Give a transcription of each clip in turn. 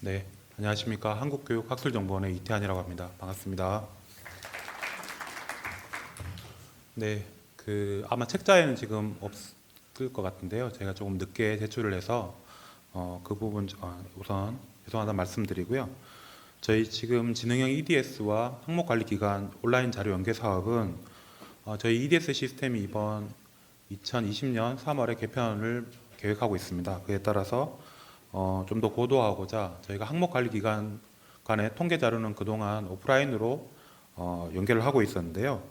네, 안녕하십니까. 한국교육학술정보원의 이태한이라고 합니다. 반갑습니다. 네, 아마 책자에는 지금 없을 것 같은데요. 제가 조금 늦게 제출을 해서 그 부분 우선 죄송하다는 말씀드리고요. 저희 지금 진흥형 EDS와 항목관리기관 온라인 자료 연계 사업은 저희 EDS 시스템이 이번 2020년 3월에 개편을 계획하고 있습니다. 그에 따라서 좀 더 고도화하고자 저희가 항목관리기관 간의 통계 자료는 그동안 오프라인으로 연계를 하고 있었는데요.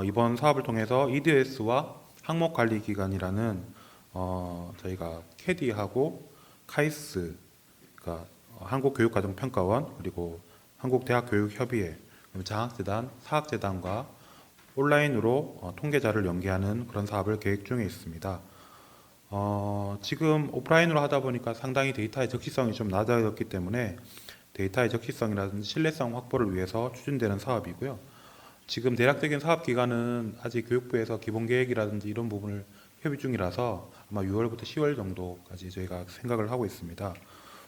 이번 사업을 통해서 EDS와 항목관리기관이라는 저희가 캐디하고 카이스, 그러니까 한국교육과정평가원, 그리고 한국대학교육협의회, 장학재단, 사학재단과 온라인으로 통계자를 연계하는 그런 사업을 계획 중에 있습니다. 지금 오프라인으로 하다 보니까 상당히 데이터의 적시성이 좀 낮아졌기 때문에 데이터의 적시성이라든지 신뢰성 확보를 위해서 추진되는 사업이고요. 지금 대략적인 사업 기간은 아직 교육부에서 기본 계획이라든지 이런 부분을 협의 중이라서 아마 6월부터 10월 정도까지 저희가 생각을 하고 있습니다.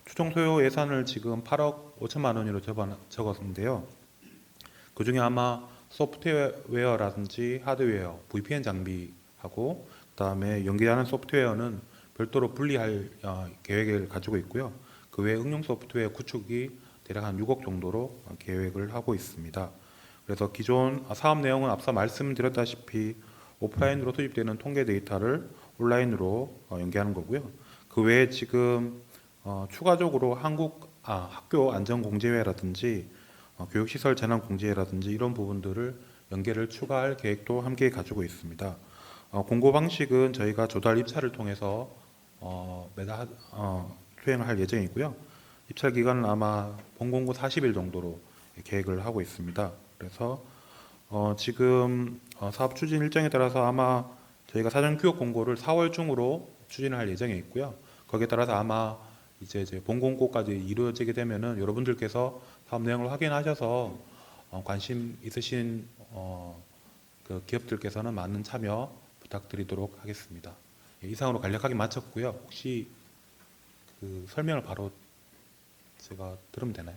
추정 소요 예산을 지금 8억 5천만 원으로 적었는데요. 그 중에 아마 소프트웨어라든지 하드웨어, VPN 장비하고 그다음에 연계하는 소프트웨어는 별도로 분리할 계획을 가지고 있고요. 그 외에 응용 소프트웨어 구축이 대략 한 6억 정도로 계획을 하고 있습니다. 그래서 기존 사업 내용은 앞서 말씀드렸다시피 오프라인으로 수집되는 통계 데이터를 온라인으로 연계하는 거고요. 그 외에 지금 추가적으로 학교 안전공제회라든지 교육시설 재난공제회라든지 이런 부분들을 연계를 추가할 계획도 함께 가지고 있습니다. 공고 방식은 저희가 조달 입찰을 통해서 매달 수행을 할 예정이고요. 입찰 기간은 아마 본공고 40일 정도로 계획을 하고 있습니다. 그래서 지금 사업 추진 일정에 따라서 아마 저희가 사전 교육 공고를 4월 중으로 추진을 할 예정에 있고요. 거기에 따라서 아마 이제 본공고까지 이루어지게 되면은 여러분들께서 사업 내용을 확인하셔서 관심 있으신 그 기업들께서는 많은 참여 부탁드리도록 하겠습니다. 예, 이상으로 간략하게 마쳤고요. 혹시 그 설명을 바로 제가 들으면 되나요?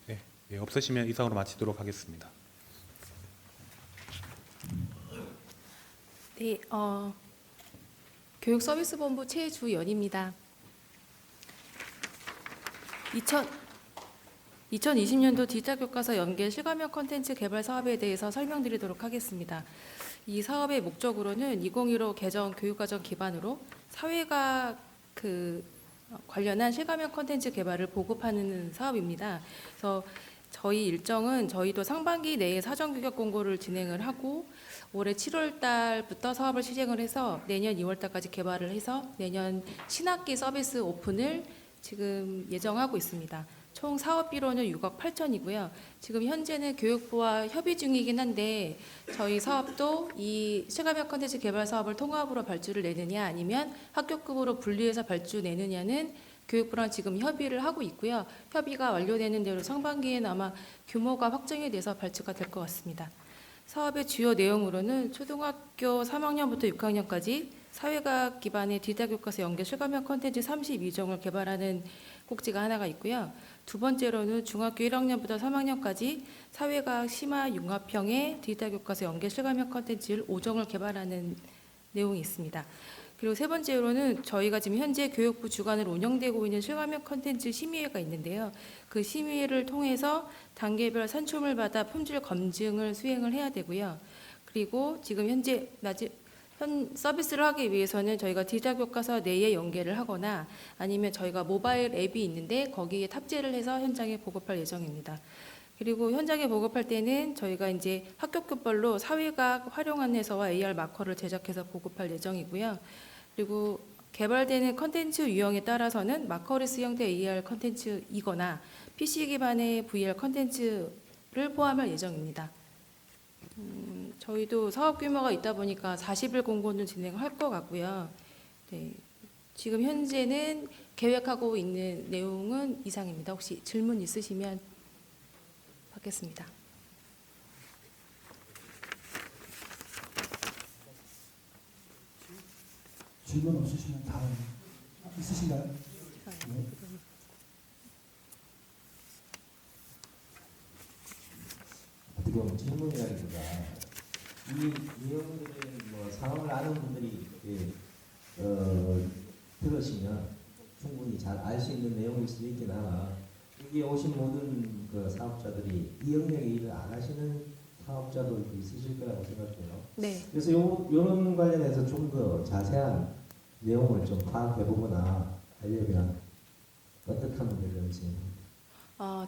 네, 예, 없으시면 이상으로 마치도록 하겠습니다. 네, 교육서비스본부 최주연입니다. 2020년도 디지털 교과서 연계 실감형 콘텐츠 개발 사업에 대해서 설명드리도록 하겠습니다. 이 사업의 목적으로는 2015 개정 교육과정 기반으로 사회가 관련한 실감형 콘텐츠 개발을 보급하는 사업입니다. 그래서 저희 일정은 저희도 상반기 내에 사전 규격 공고를 진행을 하고 올해 7월 달부터 사업을 시행을 해서 내년 2월 달까지 개발을 해서 내년 신학기 서비스 오픈을 지금 예정하고 있습니다. 총 사업비로는 6억 8천이고요. 지금 현재는 교육부와 협의 중이긴 한데 저희 사업도 이 실감형 콘텐츠 개발 사업을 통합으로 발주를 내느냐 아니면 학교급으로 분리해서 발주 내느냐는 교육부랑 지금 협의를 하고 있고요. 협의가 완료되는 대로 상반기에는 아마 규모가 확정이 돼서 발주가 될 것 같습니다. 사업의 주요 내용으로는 초등학교 3학년부터 6학년까지 사회과학 기반의 디지털 교과서 연계 실감형 콘텐츠 32종을 개발하는 꼭지가 하나가 있고요. 두 번째로는 중학교 1학년부터 3학년까지 사회과학 심화 융합형의 디지털 교과서 연계 실감형 콘텐츠를 5종을 개발하는 내용이 있습니다. 그리고 세 번째로는 저희가 지금 현재 교육부 주관으로 운영되고 있는 실감형 콘텐츠 심의회가 있는데요. 그 심의회를 통해서 단계별 산출을 받아 품질 검증을 수행을 해야 되고요. 그리고 지금 현재 서비스를 하기 위해서는 저희가 디지털 교과서 내에 연계를 하거나 아니면 저희가 모바일 앱이 있는데 거기에 탑재를 해서 현장에 보급할 예정입니다. 그리고 현장에 보급할 때는 저희가 이제 학교급별로 사회과학 활용 안내서와 AR 마커를 제작해서 보급할 예정이고요. 그리고 개발되는 컨텐츠 유형에 따라서는 마커리스 형태 AR 컨텐츠이거나 PC 기반의 VR 컨텐츠를 포함할 예정입니다. 저희도 사업 규모가 있다 보니까 40일 공고는 진행할 것 같고요. 네, 지금 현재는 계획하고 있는 내용은 이상입니다. 혹시 질문 있으시면 받겠습니다. 질문 없으시면 다음 있으신가요? 네. 어떻게 보면 질문이라기보다 이 내용들을 뭐 상황을 아는 분들이 들으시면 충분히 잘 알 수 있는 내용일 수도 있긴 하나 여기 오신 모든 그 사업자들이 이 영역의 일을 안 하시는 사업자도 있으실 거라고 생각해요. 네. 그래서 요런 관련해서 좀 더 자세한 내용을 좀 파악해보거나 하려면 어떻게 하면 되는지.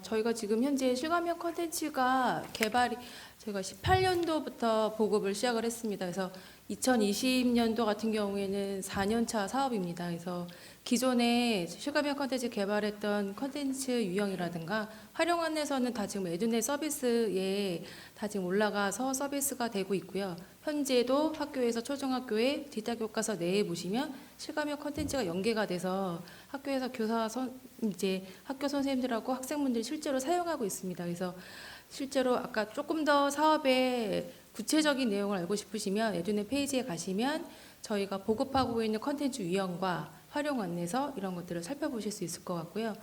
저희가 지금 현재 실감형 컨텐츠가 개발이 저희가 18년도부터 보급을 시작을 했습니다. 그래서 2020년도 같은 경우에는 4년차 사업입니다. 그래서 기존에 실감형 컨텐츠 개발했던 컨텐츠 유형이라든가 활용 안에서는 다 지금 에듀넷 서비스에 다 지금 올라가서 서비스가 되고 있고요. 현재도 학교에서 초중학교에 디지털 교과서 내에 보시면 실감형 컨텐츠가 연계가 돼서 학교에서 이제 학교 선생님들하고 학생분들이 실제로 사용하고 있습니다. 그래서 실제로 아까 조금 더 사업의 구체적인 내용을 알고 싶으시면 에듀넷 페이지에 가시면 저희가 보급하고 있는 컨텐츠 유형과 활용 안내서 이런 것들을 살펴보실 수 있을 것 같고요.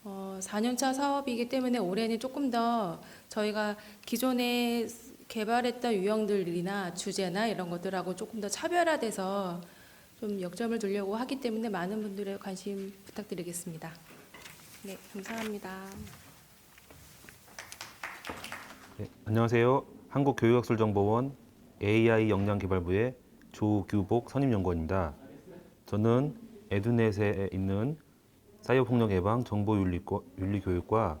4년차 사업이기 때문에 올해는 조금 더 저희가 기존에 개발했던 유형들이나 주제나 이런 것들하고 조금 더 차별화돼서 좀 역점을 두려고 하기 때문에 많은 분들의 관심 부탁드리겠습니다. 네, 감사합니다. 네, 안녕하세요. 한국교육학술정보원 AI 역량개발부의 조규복 선임연구원입니다. 저는 에듀넷에 있는 사이버폭력 예방 정보윤리교육과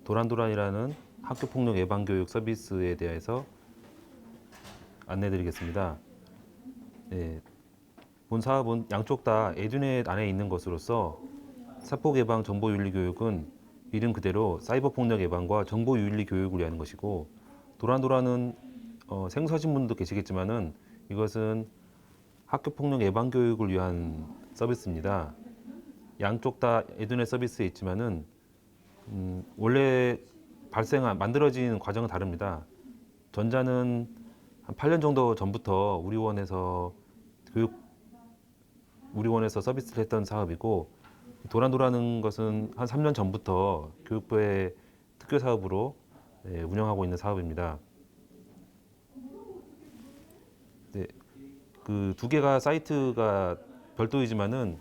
도란도란이라는 학교폭력 예방교육 서비스에 대해서 안내드리겠습니다. 네, 본 사업은 양쪽 다 에듀넷 안에 있는 것으로서 사폭 예방 정보윤리교육은 이름 그대로 사이버폭력 예방과 정보윤리 교육을 위한 것이고, 도란도란은 생소하신 분도 계시겠지만은 이것은 학교폭력 예방 교육을 위한 서비스입니다. 양쪽 다 에듀넷 서비스에 있지만은 원래 만들어진 과정은 다릅니다. 전자는 한 8년 정도 전부터 우리원에서 서비스를 했던 사업이고, 도란도라는 것은 한 3년 전부터 교육부의 특교 사업으로 운영하고 있는 사업입니다. 네, 그 두 개가 사이트가 별도이지만은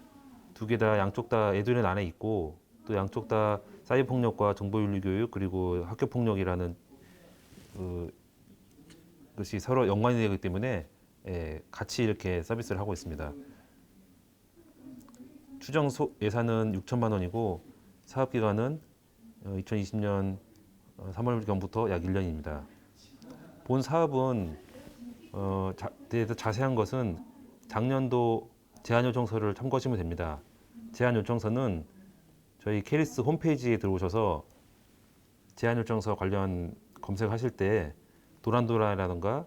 두 개 다 양쪽 다 에듀넷 안에 있고, 또 양쪽 다 사이버 폭력과 정보윤리 교육 그리고 학교 폭력이라는 것이 서로 연관이 되기 때문에 같이 이렇게 서비스를 하고 있습니다. 추정 예산은 6천만 원이고 사업 기간은 2020년 3월경부터 약 1년입니다. 본 사업은 대해서 자세한 것은 작년도 제안 요청서를 참고하시면 됩니다. 제안 요청서는 저희 케리스 홈페이지에 들어오셔서 제안 요청서 관련 검색하실 때 도란도란이라든가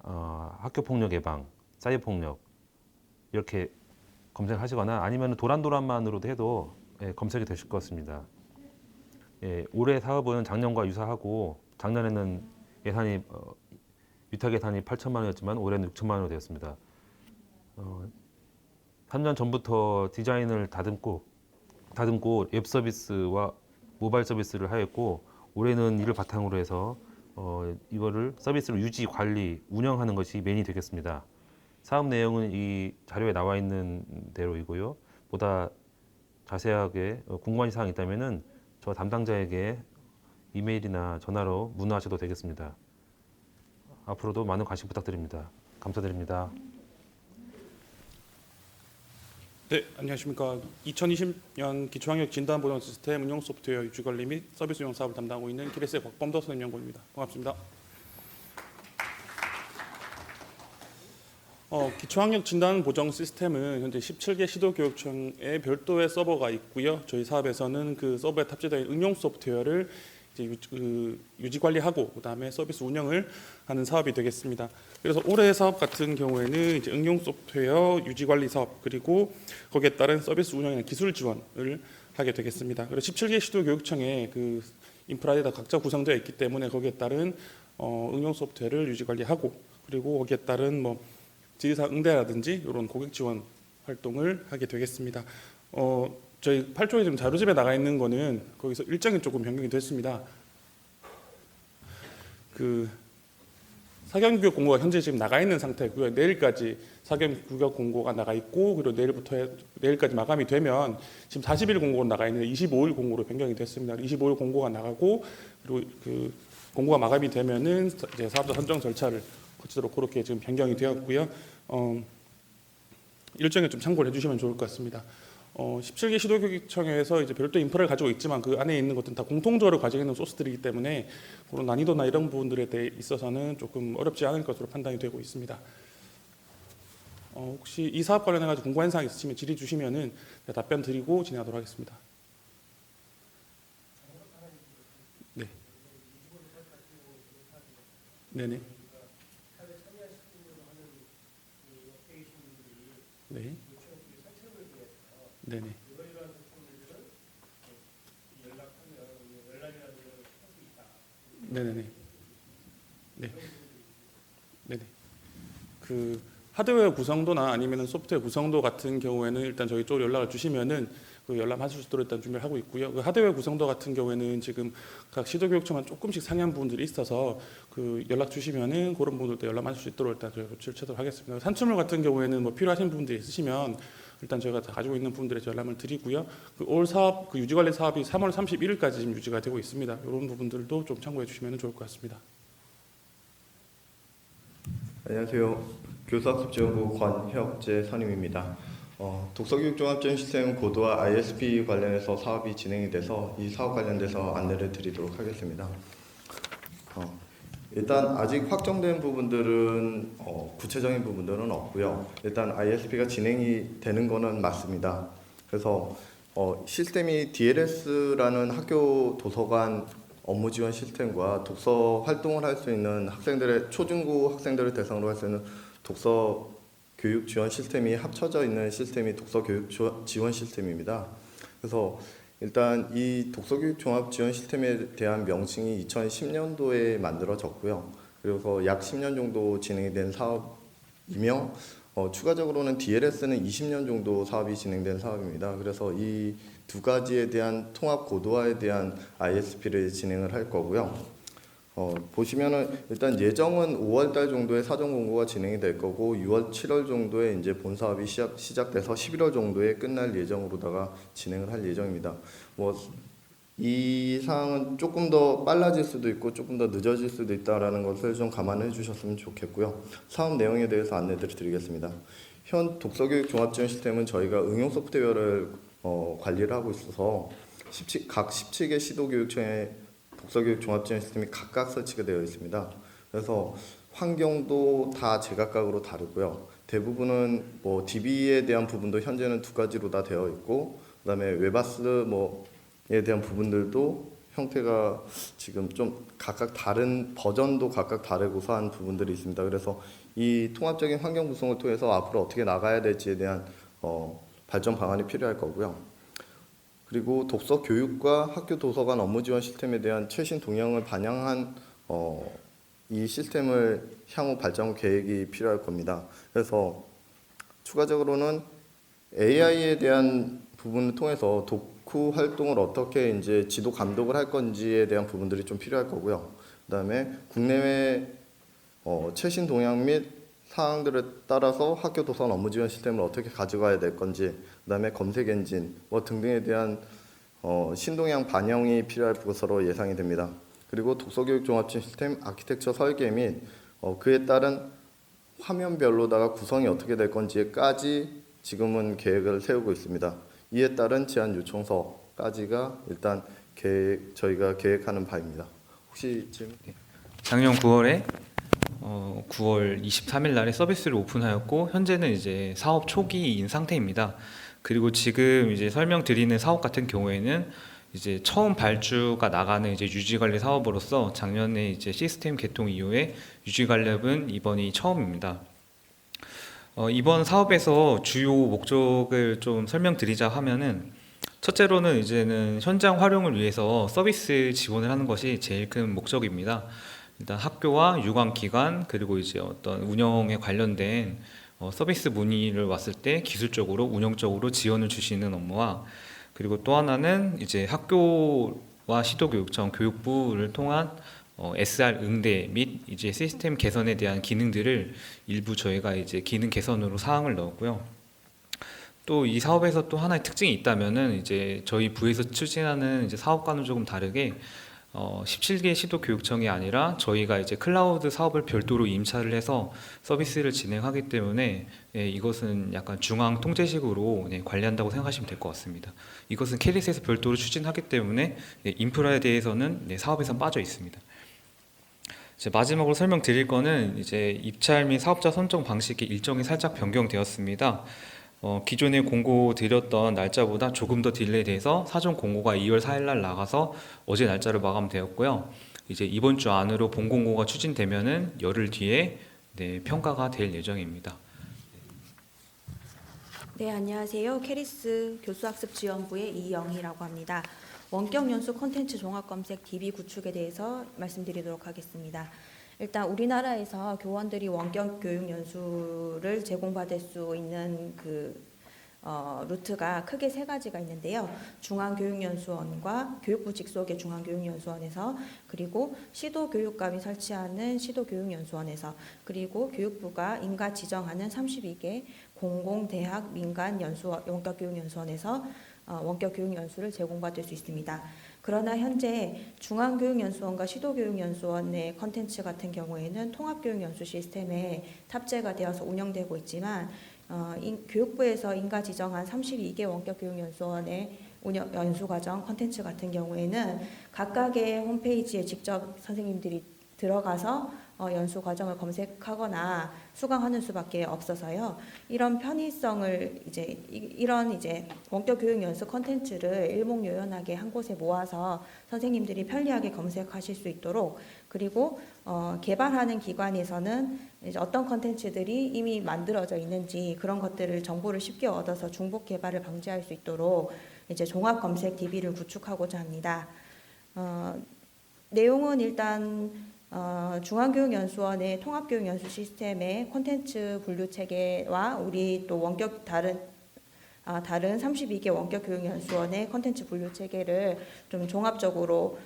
학교 폭력 예방, 사이버 폭력 이렇게 검색하시거나 아니면 도란도란만으로도 해도 검색이 되실 것 같습니다. 올해 사업은 작년과 유사하고 작년에는 예산이 위탁 예산이 8천만 원이었지만 올해는 6천만 원으로 되었습니다. 3년 전부터 디자인을 다듬고 웹 서비스와 모바일 서비스를 하였고, 올해는 이를 바탕으로 해서 이거를 서비스를 유지, 관리, 운영하는 것이 메인이 되겠습니다. 사업 내용은 이 자료에 나와 있는 대로이고요. 보다 자세하게 궁금한 사항이 있다면은 저 담당자에게 이메일이나 전화로 문의하셔도 되겠습니다. 앞으로도 많은 관심 부탁드립니다. 감사드립니다. 네, 안녕하십니까. 2020년 기초학력 진단보정 시스템 운영 소프트웨어 유지 관리 및 서비스 운영 사업을 담당하고 있는 키레스의 박범도 선임연구원입니다. 반갑습니다. 기초학력 진단 보정 시스템은 현재 17개 시도교육청에 별도의 서버가 있고요. 저희 사업에서는 그 서버에 탑재된 응용 소프트웨어를 이제 이제 유지 관리하고 그다음에 서비스 운영을 하는 사업이 되겠습니다. 그래서 올해 사업 같은 경우에는 이제 응용 소프트웨어 유지 관리 사업 그리고 거기에 따른 서비스 운영이나 기술 지원을 하게 되겠습니다. 그리고 17개 시도 교육청에 그 인프라에 다 각자 구성되어 있기 때문에 거기에 따른 응용 소프트웨어를 유지 관리하고 그리고 거기에 따른 뭐 지리사 응대라든지 이런 고객 지원 활동을 하게 되겠습니다. 저희 8조에 지금 자료집에 나가 있는 거는 거기서 일정이 조금 변경이 됐습니다. 그 사견교육 공고가 현재 지금 나가 있는 상태고요. 내일까지 사견교육 공고가 나가 있고 그리고 내일까지 마감이 되면 지금 40일 공고가 나가 있는데 25일 공고로 변경이 됐습니다. 25일 공고가 나가고 그리고 그 공고가 마감이 되면은 이제 사업자 선정 절차를 거치도록 그렇게 지금 변경이 되었고요. 일정에 좀 참고를 해주시면 좋을 것 같습니다. 17개 시도교육청에서 이제 별도 인프라를 가지고 있지만 그 안에 있는 것들은 다 공통적으로 가지고 있는 소스들이기 때문에 그런 난이도나 이런 부분들에 대해 있어서는 조금 어렵지 않을 것으로 판단이 되고 있습니다. 혹시 이 사업 관련해 가지고 궁금한 사항 있으시면 질의 주시면은 답변 드리고 진행하도록 하겠습니다. 네. 네네. 네. 네네. 네네네. 네. 네네. 그 하드웨어 구성도나 아니면은 소프트웨어 구성도 같은 경우에는 일단 저희 쪽으로 연락을 주시면은 그 연락하실 수 있도록 일단 준비를 하고 있고요. 그 하드웨어 구성도 같은 경우에는 지금 각 시도교육청만 조금씩 상이한 부분들이 있어서 그 연락 주시면은 그런 부분들도 연락하실 수 있도록 일단 저희가 조치를 취하도록 하겠습니다. 산출물 같은 경우에는 뭐 필요하신 부분들이 있으시면 일단 저희가 다 가지고 있는 부분들에 연락을 드리고요. 그 올 사업 그 유지관리 사업이 3월 31일까지 지금 유지가 되고 있습니다. 이런 부분들도 좀 참고해 주시면 좋을 것 같습니다. 안녕하세요. 교사학습지원부 권혁재 선임입니다. 독서교육종합지원 시스템 고도화 ISP 관련해서 사업이 진행이 돼서 이 사업 관련돼서 안내를 드리도록 하겠습니다. 일단 아직 확정된 부분들은 구체적인 부분들은 없고요. 일단 ISP가 진행이 되는 거는 맞습니다. 그래서 시스템이 DLS라는 학교 도서관 업무 지원 시스템과 독서 활동을 할 수 있는 학생들의 초중고 학생들을 대상으로 할 수 있는 독서 교육 지원 시스템이 합쳐져 있는 시스템이 독서 교육 지원 시스템입니다. 그래서 일단 이 독서 교육 종합 지원 시스템에 대한 명칭이 2010년도에 만들어졌고요. 그래서 약 10년 정도 진행이 된 사업이며 추가적으로는 DLS는 20년 정도 사업이 진행된 사업입니다. 그래서 이 두 가지에 대한 통합 고도화에 대한 ISP를 진행을 할 거고요. 보시면은 일단 예정은 5월달 정도에 사전 공고가 진행이 될 거고 6월, 7월 정도에 이제 본 사업이 시작돼서 11월 정도에 끝날 예정으로다가 진행을 할 예정입니다. 이 사항은 조금 더 빨라질 수도 있고 조금 더 늦어질 수도 있다라는 것을 좀 감안해 주셨으면 좋겠고요. 사업 내용에 대해서 안내를 드리겠습니다. 현 독서교육 종합지원 시스템은 저희가 응용 소프트웨어를 관리를 하고 있어서 각 17개 시도교육청에 독서교육 종합지원 시스템이 각각 설치가 되어 있습니다. 그래서 환경도 다 제각각으로 다르고요. 대부분은 DB에 대한 부분도 현재는 두 가지로 다 되어 있고, 그다음에 웹아스에 대한 부분들도 형태가 지금 좀 각각 다른 버전도 각각 다르고서 한 부분들이 있습니다. 그래서 이 통합적인 환경 구성을 통해서 앞으로 어떻게 나가야 될지에 대한 발전 방안이 필요할 거고요. 그리고 독서 교육과 학교 도서관 업무 지원 시스템에 대한 최신 동향을 반영한 이 시스템을 향후 발전 계획이 필요할 겁니다. 그래서 추가적으로는 AI에 대한 부분을 통해서 독후 활동을 어떻게 이제 지도 감독을 할 건지에 대한 부분들이 좀 필요할 거고요. 그다음에 국내외 최신 동향 및 사항들에 따라서 학교 도서관 업무 지원 시스템을 어떻게 가져가야 될 건지, 그다음에 검색 엔진 등등에 대한 신동향 반영이 필요할 것으로 예상이 됩니다. 그리고 독서교육 종합지원 시스템 아키텍처 설계 및 그에 따른 화면별로다가 구성이 어떻게 될 건지까지 지금은 계획을 세우고 있습니다. 이에 따른 제안 요청서까지가 일단 저희가 계획하는 바입니다. 혹시 질문? 작년 9월에 9월 23일 날에 서비스를 오픈하였고 현재는 이제 사업 초기인 상태입니다. 그리고 지금 이제 설명드리는 사업 같은 경우에는 이제 처음 발주가 나가는 이제 유지관리 사업으로서 작년에 이제 시스템 개통 이후에 유지관리업은 이번이 처음입니다. 이번 사업에서 주요 목적을 좀 설명드리자 하면은 첫째로는 이제는 현장 활용을 위해서 서비스 지원을 하는 것이 제일 큰 목적입니다. 일단 학교와 유관기관 그리고 이제 어떤 운영에 관련된 서비스 문의를 왔을 때 기술적으로 운영적으로 지원을 주시는 업무와 그리고 또 하나는 이제 학교와 시도교육청 교육부를 통한 SR 응대 및 이제 시스템 개선에 대한 기능들을 일부 저희가 이제 기능 개선으로 사항을 넣었고요. 또 이 사업에서 또 하나의 특징이 있다면은 이제 저희 부에서 추진하는 이제 사업과는 조금 다르게 17개 시도교육청이 아니라 저희가 이제 클라우드 사업을 별도로 임차를 해서 서비스를 진행하기 때문에 이것은 약간 중앙 통제식으로 관리한다고 생각하시면 될 것 같습니다. 이것은 캐리스에서 별도로 추진하기 때문에 인프라에 대해서는 사업에서 빠져 있습니다. 이제 마지막으로 설명드릴 거는 이제 입찰 및 사업자 선정 방식의 일정이 살짝 변경되었습니다. 기존에 공고 드렸던 날짜보다 조금 더 딜레이돼서 사전 공고가 2월 4일 날 나가서 어제 날짜로 마감되었고요. 이제 이번 주 안으로 본 공고가 추진되면은 열흘 뒤에 평가가 될 예정입니다. 네, 안녕하세요. 캐리스 교수학습지원부의 이영희라고 합니다. 원격 연수 콘텐츠 종합검색 DB 구축에 대해서 말씀드리도록 하겠습니다. 일단 우리나라에서 교원들이 원격 교육 연수를 제공받을 수 있는 루트가 크게 세 가지가 있는데요. 중앙교육연수원과 교육부 직속의 중앙교육연수원에서 그리고 시도교육감이 설치하는 시도교육연수원에서 그리고 교육부가 인가 지정하는 32개 공공대학 민간 원격교육연수원에서 원격교육연수를 제공받을 수 있습니다. 그러나 현재 중앙교육연수원과 시도교육연수원의 컨텐츠 같은 경우에는 통합교육연수 시스템에 탑재가 되어서 운영되고 있지만 교육부에서 인가 지정한 32개 원격교육연수원의 연수과정 컨텐츠 같은 경우에는 각각의 홈페이지에 직접 선생님들이 들어가서 연수 과정을 검색하거나 수강하는 수밖에 없어서요. 이런 편의성을 이런 원격 교육 연수 컨텐츠를 일목요연하게 한 곳에 모아서 선생님들이 편리하게 검색하실 수 있도록 그리고 개발하는 기관에서는 이제 어떤 컨텐츠들이 이미 만들어져 있는지 그런 것들을 정보를 쉽게 얻어서 중복 개발을 방지할 수 있도록 이제 종합 검색 DB를 구축하고자 합니다. 내용은 일단 중앙교육연수원의 통합교육연수 시스템의 콘텐츠 분류 체계와 우리 또 다른 32개 원격교육연수원의 콘텐츠 분류 체계를 좀 종합적으로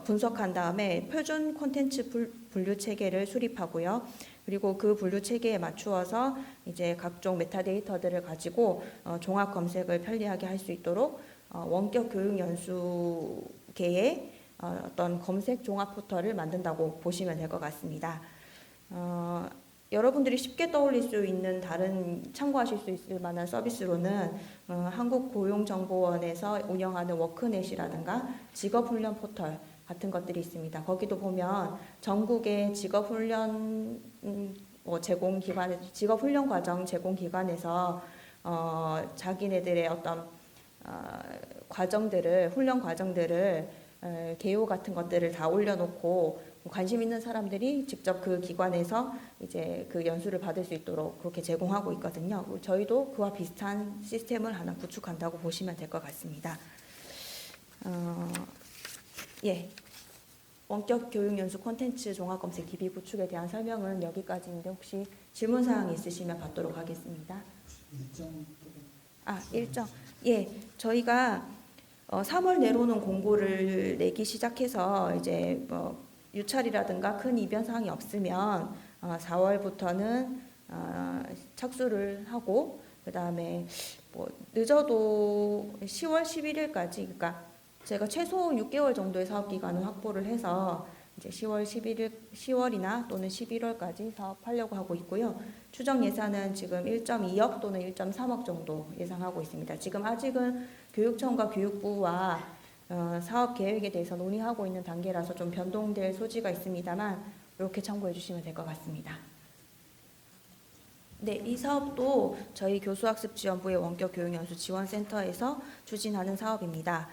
분석한 다음에 표준 콘텐츠 분류 체계를 수립하고요. 그리고 그 분류 체계에 맞추어서 이제 각종 메타데이터들을 가지고 종합 검색을 편리하게 할 수 있도록 원격 교육 연수계의 어떤 검색 종합 포털을 만든다고 보시면 될 것 같습니다. 여러분들이 쉽게 떠올릴 수 있는 다른 참고하실 수 있을 만한 서비스로는 한국고용정보원에서 운영하는 워크넷이라든가 직업훈련 포털 같은 것들이 있습니다. 거기도 보면 전국의 직업훈련 직업훈련 과정 제공 기관에서 자기네들의 어떤 훈련 과정들을 개요 같은 것들을 다 올려놓고 관심 있는 사람들이 직접 그 기관에서 이제 그 연수를 받을 수 있도록 그렇게 제공하고 있거든요. 저희도 그와 비슷한 시스템을 하나 구축한다고 보시면 될 것 같습니다. 원격 교육 연수 콘텐츠 종합 검색 DB 구축에 대한 설명은 여기까지인데 혹시 질문 사항 있으시면 받도록 하겠습니다. 일정. 저희가 3월 내로는 공고를 내기 시작해서 이제 유찰이라든가 큰 이변 사항이 없으면 4월부터는 착수를 하고 그다음에 늦어도 10월 11일까지 그러니까 제가 최소 6개월 정도의 사업 기간을 확보를 해서 이제 10월이나 또는 11월까지 사업하려고 하고 있고요. 추정 예산은 지금 1.2억 또는 1.3억 정도 예상하고 있습니다. 지금 아직은 교육청과 교육부와 사업 계획에 대해서 논의하고 있는 단계라서 좀 변동될 소지가 있습니다만 이렇게 참고해 주시면 될 것 같습니다. 네, 이 사업도 저희 교수학습지원부의 원격교육연수 지원센터에서 추진하는 사업입니다.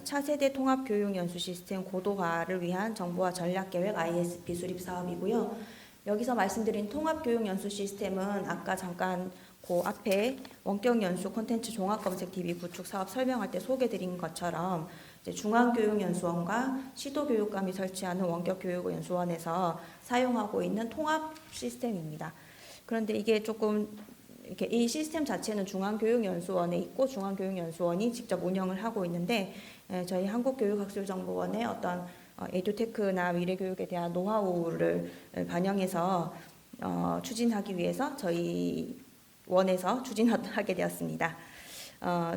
차세대 통합교육연수 시스템 고도화를 위한 정보화 전략계획 ISP 수립 사업이고요. 여기서 말씀드린 통합교육연수 시스템은 아까 잠깐 그 앞에 원격연수 콘텐츠 종합검색 DB 구축 사업 설명할 때 소개드린 것처럼 이제 중앙교육연수원과 시도교육감이 설치하는 원격교육연수원에서 사용하고 있는 통합 시스템입니다. 그런데 이게 조금 이렇게 이 시스템 자체는 중앙교육연수원에 있고 중앙교육연수원이 직접 운영을 하고 있는데 저희 한국교육학술정보원의 어떤 에듀테크나 미래교육에 대한 노하우를 반영해서 추진하기 위해서 저희 원에서 추진하게 되었습니다.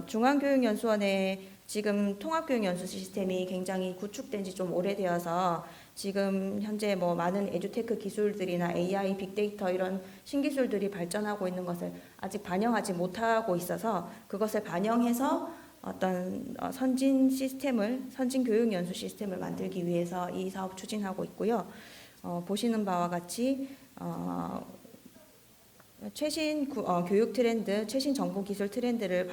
중앙교육연수원의 지금 통합교육연수 시스템이 굉장히 구축된 지 좀 오래되어서 지금 현재 뭐 많은 에듀테크 기술들이나 AI, 빅데이터 이런 신기술들이 발전하고 있는 것을 아직 반영하지 못하고 있어서 그것을 반영해서 어떤 선진 시스템을, 선진 교육 연수 시스템을 만들기 위해서 이 사업 추진하고 있고요. 보시는 바와 같이 최신 교육 트렌드, 최신 정보 기술 트렌드를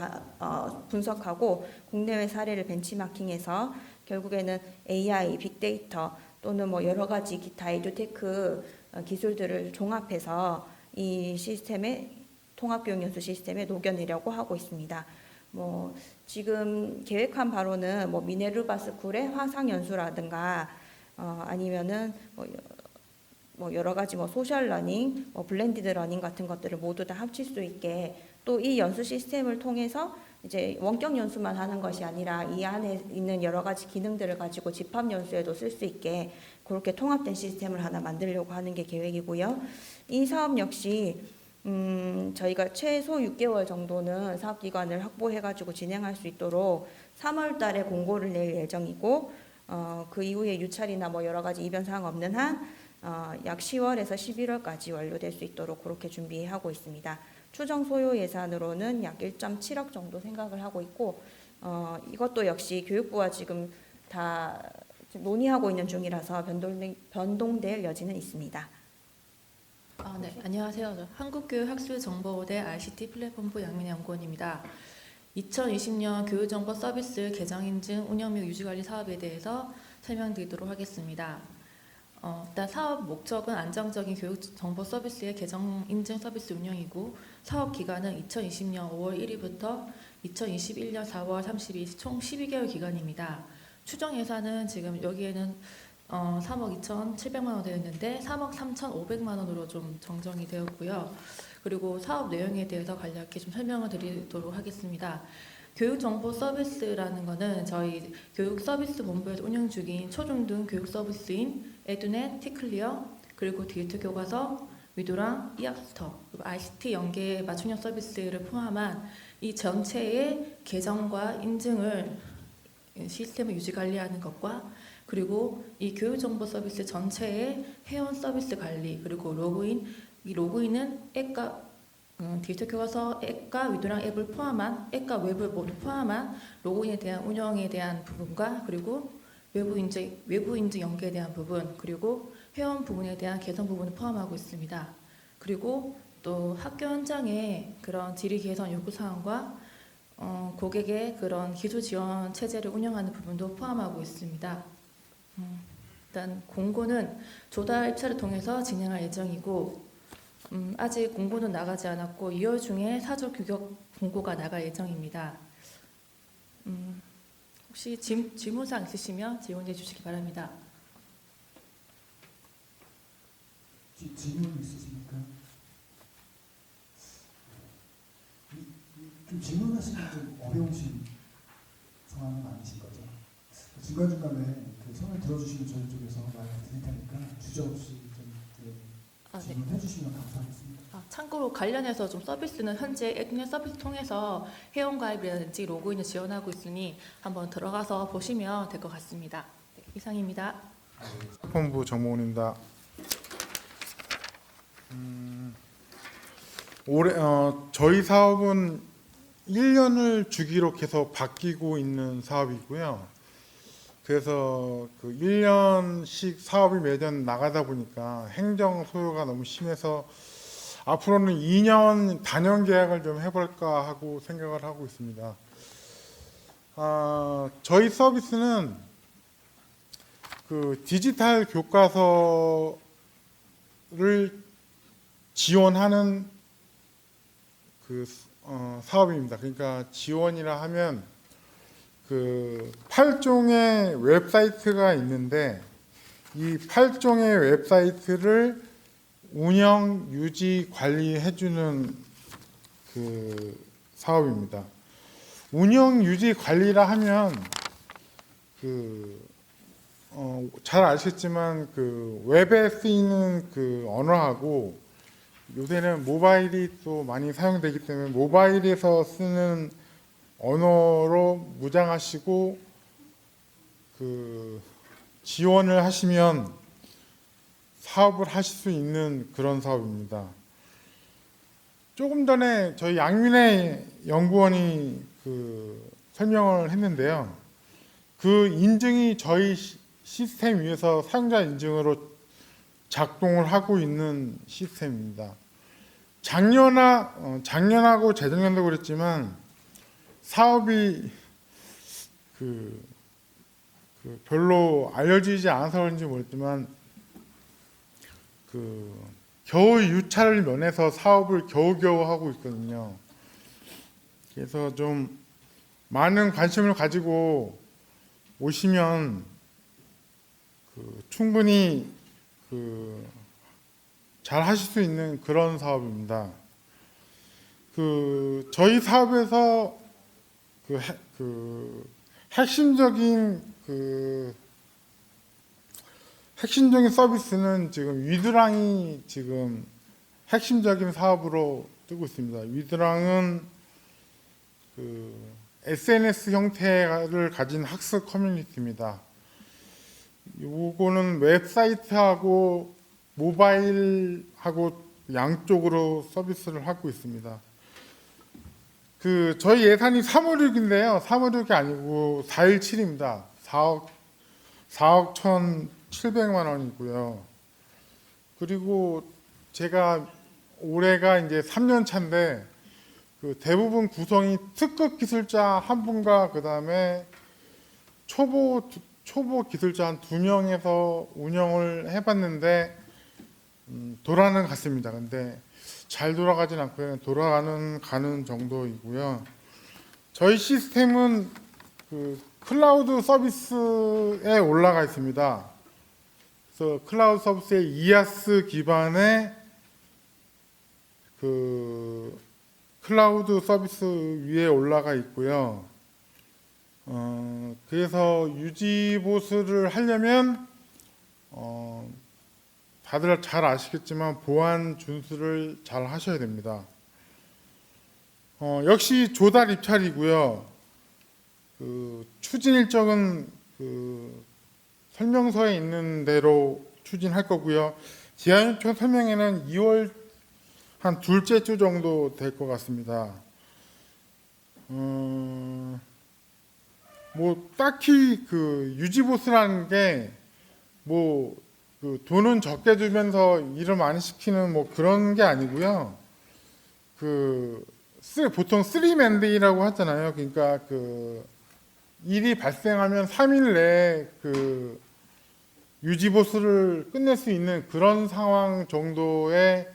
분석하고 국내외 사례를 벤치마킹해서 결국에는 AI, 빅데이터 또는 뭐 여러 가지 기타 에듀테크 기술들을 종합해서 이 시스템에 통합교육연수 시스템에 녹여내려고 하고 있습니다. 뭐 지금 계획한 바로는 뭐 미네르바 스쿨의 화상 연수라든가 아니면은 뭐 여러 가지 뭐 소셜 러닝, 뭐 블렌디드 러닝 같은 것들을 모두 다 합칠 수 있게 또 이 연수 시스템을 통해서 이제 원격 연수만 하는 것이 아니라 이 안에 있는 여러 가지 기능들을 가지고 집합 연수에도 쓸 수 있게 그렇게 통합된 시스템을 하나 만들려고 하는 게 계획이고요. 이 사업 역시 저희가 최소 6개월 정도는 사업 기간을 확보해가지고 진행할 수 있도록 3월 달에 공고를 낼 예정이고 그 이후에 유찰이나 뭐 여러 가지 이변 사항 없는 한 약 10월에서 11월까지 완료될 수 있도록 그렇게 준비하고 있습니다. 추정 소요 예산으로는 약 1.7억 정도 생각을 하고 있고 이것도 역시 교육부와 지금 다 논의하고 있는 중이라서 변동될 여지는 있습니다. 네, 안녕하세요. 저 한국교육학술정보대 ICT 플랫폼부 양민혜 연구원입니다. 2020년 교육정보 서비스 개정 인증 운영 및 유지관리 사업에 대해서 설명드리도록 하겠습니다. 일단 사업 목적은 안정적인 교육정보 서비스의 개정 인증 서비스 운영이고 사업 기간은 2020년 5월 1일부터 2021년 4월 30일 총 12개월 기간입니다. 추정 예산은 지금 여기에는 3억 2,700만 원 되어 있는데 3억 3,500만 원으로 좀 정정이 되었고요. 그리고 사업 내용에 대해서 간략히 좀 설명을 드리도록 하겠습니다. 교육정보 서비스라는 것은 저희 교육서비스본부에서 운영 중인 초중등 교육 서비스인 에듀넷, 티클리어, 그리고 디지털 교과서, 위도랑, 이학스터, 그리고 ICT 연계 맞춤형 서비스를 포함한 이 전체의 개정과 인증을 시스템을 유지 관리하는 것과 그리고 이 교육정보 서비스 전체의 회원 서비스 관리 그리고 로그인, 이 로그인은 앱과 디지털 교과서 앱과 위도랑 앱을 포함한 앱과 웹을 모두 포함한 로그인에 대한 운영에 대한 부분과 그리고 외부 인증 연계에 대한 부분 그리고 회원 부분에 대한 개선 부분을 포함하고 있습니다. 그리고 또 학교 현장의 그런 질의 개선 요구 사항과 고객의 그런 기술 지원 체제를 운영하는 부분도 포함하고 있습니다. 일단 공고는 조달 입찰을 통해서 진행할 예정이고 아직 공고는 나가지 않았고 2월 중에 사적 규격 공고가 나갈 예정입니다. 혹시 질문사항 있으시면 질문해 주시기 바랍니다. 질문 있으십니까? 좀 질문하시면 좀 어려우신 상황은 아니신 거죠? 중간중간에 그 손을 들어주시면 저희 쪽에서 말을 드릴 테니까 주저없이 좀 질문해 주시면 감사하겠습니다. 참고로 관련해서 좀 서비스는 현재 에듀넷 서비스 통해서 회원 가입이라든지 로그인을 지원하고 있으니 한번 들어가서 보시면 될 것 같습니다. 네, 이상입니다. 플랫폼부 정모훈입니다. 올해 저희 사업은 1년을 주기로 계속 바뀌고 있는 사업이고요. 그래서 그 1년씩 사업이 매년 나가다 보니까 행정 소요가 너무 심해서 앞으로는 2년 단연 계약을 좀 해볼까 하고 생각을 하고 있습니다. 저희 서비스는 그 디지털 교과서를 지원하는 그 사업입니다. 그러니까 지원이라 하면 그 8종의 웹사이트가 있는데 이 8종의 웹사이트를 운영, 유지, 관리해주는 그 사업입니다. 운영, 유지, 관리라 하면 잘 아시겠지만 그 웹에 쓰이는 그 언어하고 요새는 모바일이 또 많이 사용되기 때문에 모바일에서 쓰는 언어로 무장하시고 그 지원을 하시면 사업을 하실 수 있는 그런 사업입니다. 조금 전에 저희 양민의 연구원이 그 설명을 했는데요. 그 인증이 저희 시스템 위에서 사용자 인증으로 작동을 하고 있는 시스템입니다. 작년하고 재작년도 그랬지만 사업이 별로 알려지지 않아서 그런지 모르겠지만 겨우 유찰을 면해서 사업을 겨우겨우 하고 있거든요. 그래서 좀 많은 관심을 가지고 오시면 충분히 잘 하실 수 있는 그런 사업입니다. 저희 사업에서 핵심적인 서비스는 지금 위드랑이 지금 핵심적인 사업으로 뜨고 있습니다. 위드랑은 SNS 형태를 가진 학습 커뮤니티입니다. 요거는 웹사이트하고 모바일하고 양쪽으로 서비스를 하고 있습니다. 저희 예산이 356인데요. 356이 아니고 417입니다. 4억 1,700만 원이고요. 그리고 제가 올해가 이제 3년 차인데 대부분 구성이 특급 기술자 한 분과 그다음에 초보 기술자 한 2명에서 운영을 해봤는데 돌아는 갔습니다. 근데 잘 돌아가진 않고요. 가는 정도이고요. 저희 시스템은 클라우드 서비스에 올라가 있습니다. 그래서 클라우드 서비스의 이아스 기반의 클라우드 서비스 위에 올라가 있고요. 그래서 유지보수를 하려면 다들 잘 아시겠지만 보안 준수를 잘 하셔야 됩니다. 역시 조달 입찰이고요. 추진 일정은 설명서에 있는 대로 추진할 거고요. 제안 요청 설명회는 2월 한 둘째 주 정도 될 것 같습니다. 딱히 유지보수라는 게 돈은 적게 주면서 일을 많이 시키는 그런 게 아니고요. 보통 3맨데이라고 하잖아요. 그러니까 일이 발생하면 3일 내에 유지보수를 끝낼 수 있는 그런 상황 정도의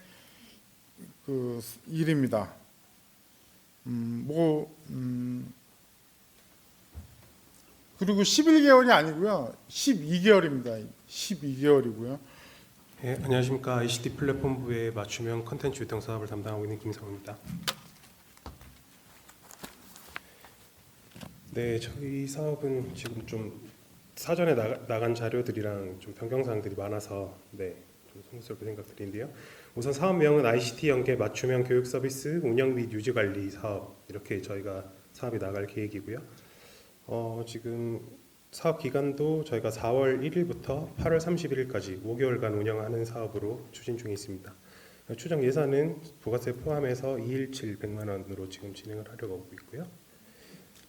일입니다. 그리고 11개월이 아니고요. 12개월입니다. 12개월이고요. 네, 안녕하십니까. ICT 플랫폼부의 맞춤형 컨텐츠 유통 사업을 담당하고 있는 김성우입니다. 네, 저희 사업은 지금 좀 사전에 나간 자료들이랑 좀 변경사항들이 많아서 좀 송구스럽게 생각드리는데요. 우선 사업명은 ICT 연계 맞춤형 교육 서비스 운영 및 유지 관리 사업, 이렇게 저희가 사업이 나갈 계획이고요. 지금 사업 기간도 저희가 4월 1일부터 8월 31일까지 5개월간 운영하는 사업으로 추진 중에 있습니다. 추정 예산은 부가세 포함해서 217 100만 원으로 지금 진행을 하려고 하고 있고요.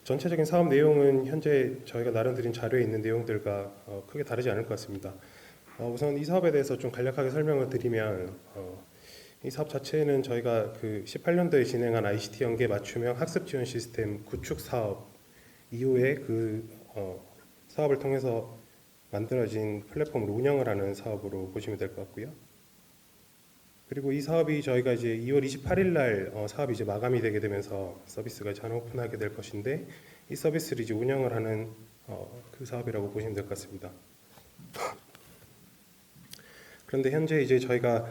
전체적인 사업 내용은 현재 저희가 나름드린 자료에 있는 내용들과 크게 다르지 않을 것 같습니다. 우선 이 사업에 대해서 좀 간략하게 설명을 드리면 이 사업 자체는 저희가 18년도에 진행한 ICT 연계 맞춤형 학습 지원 시스템 구축 사업 이후에 그 사업을 통해서 만들어진 플랫폼을 운영을 하는 사업으로 보시면 될 것 같고요. 그리고 이 사업이 저희가 이제 2월 28일 날 사업이 이제 마감이 되게 되면서 서비스가 전 오픈하게 될 것인데, 이 서비스를 이제 운영을 하는 그 사업이라고 보시면 될 것 같습니다. 그런데 현재 이제 저희가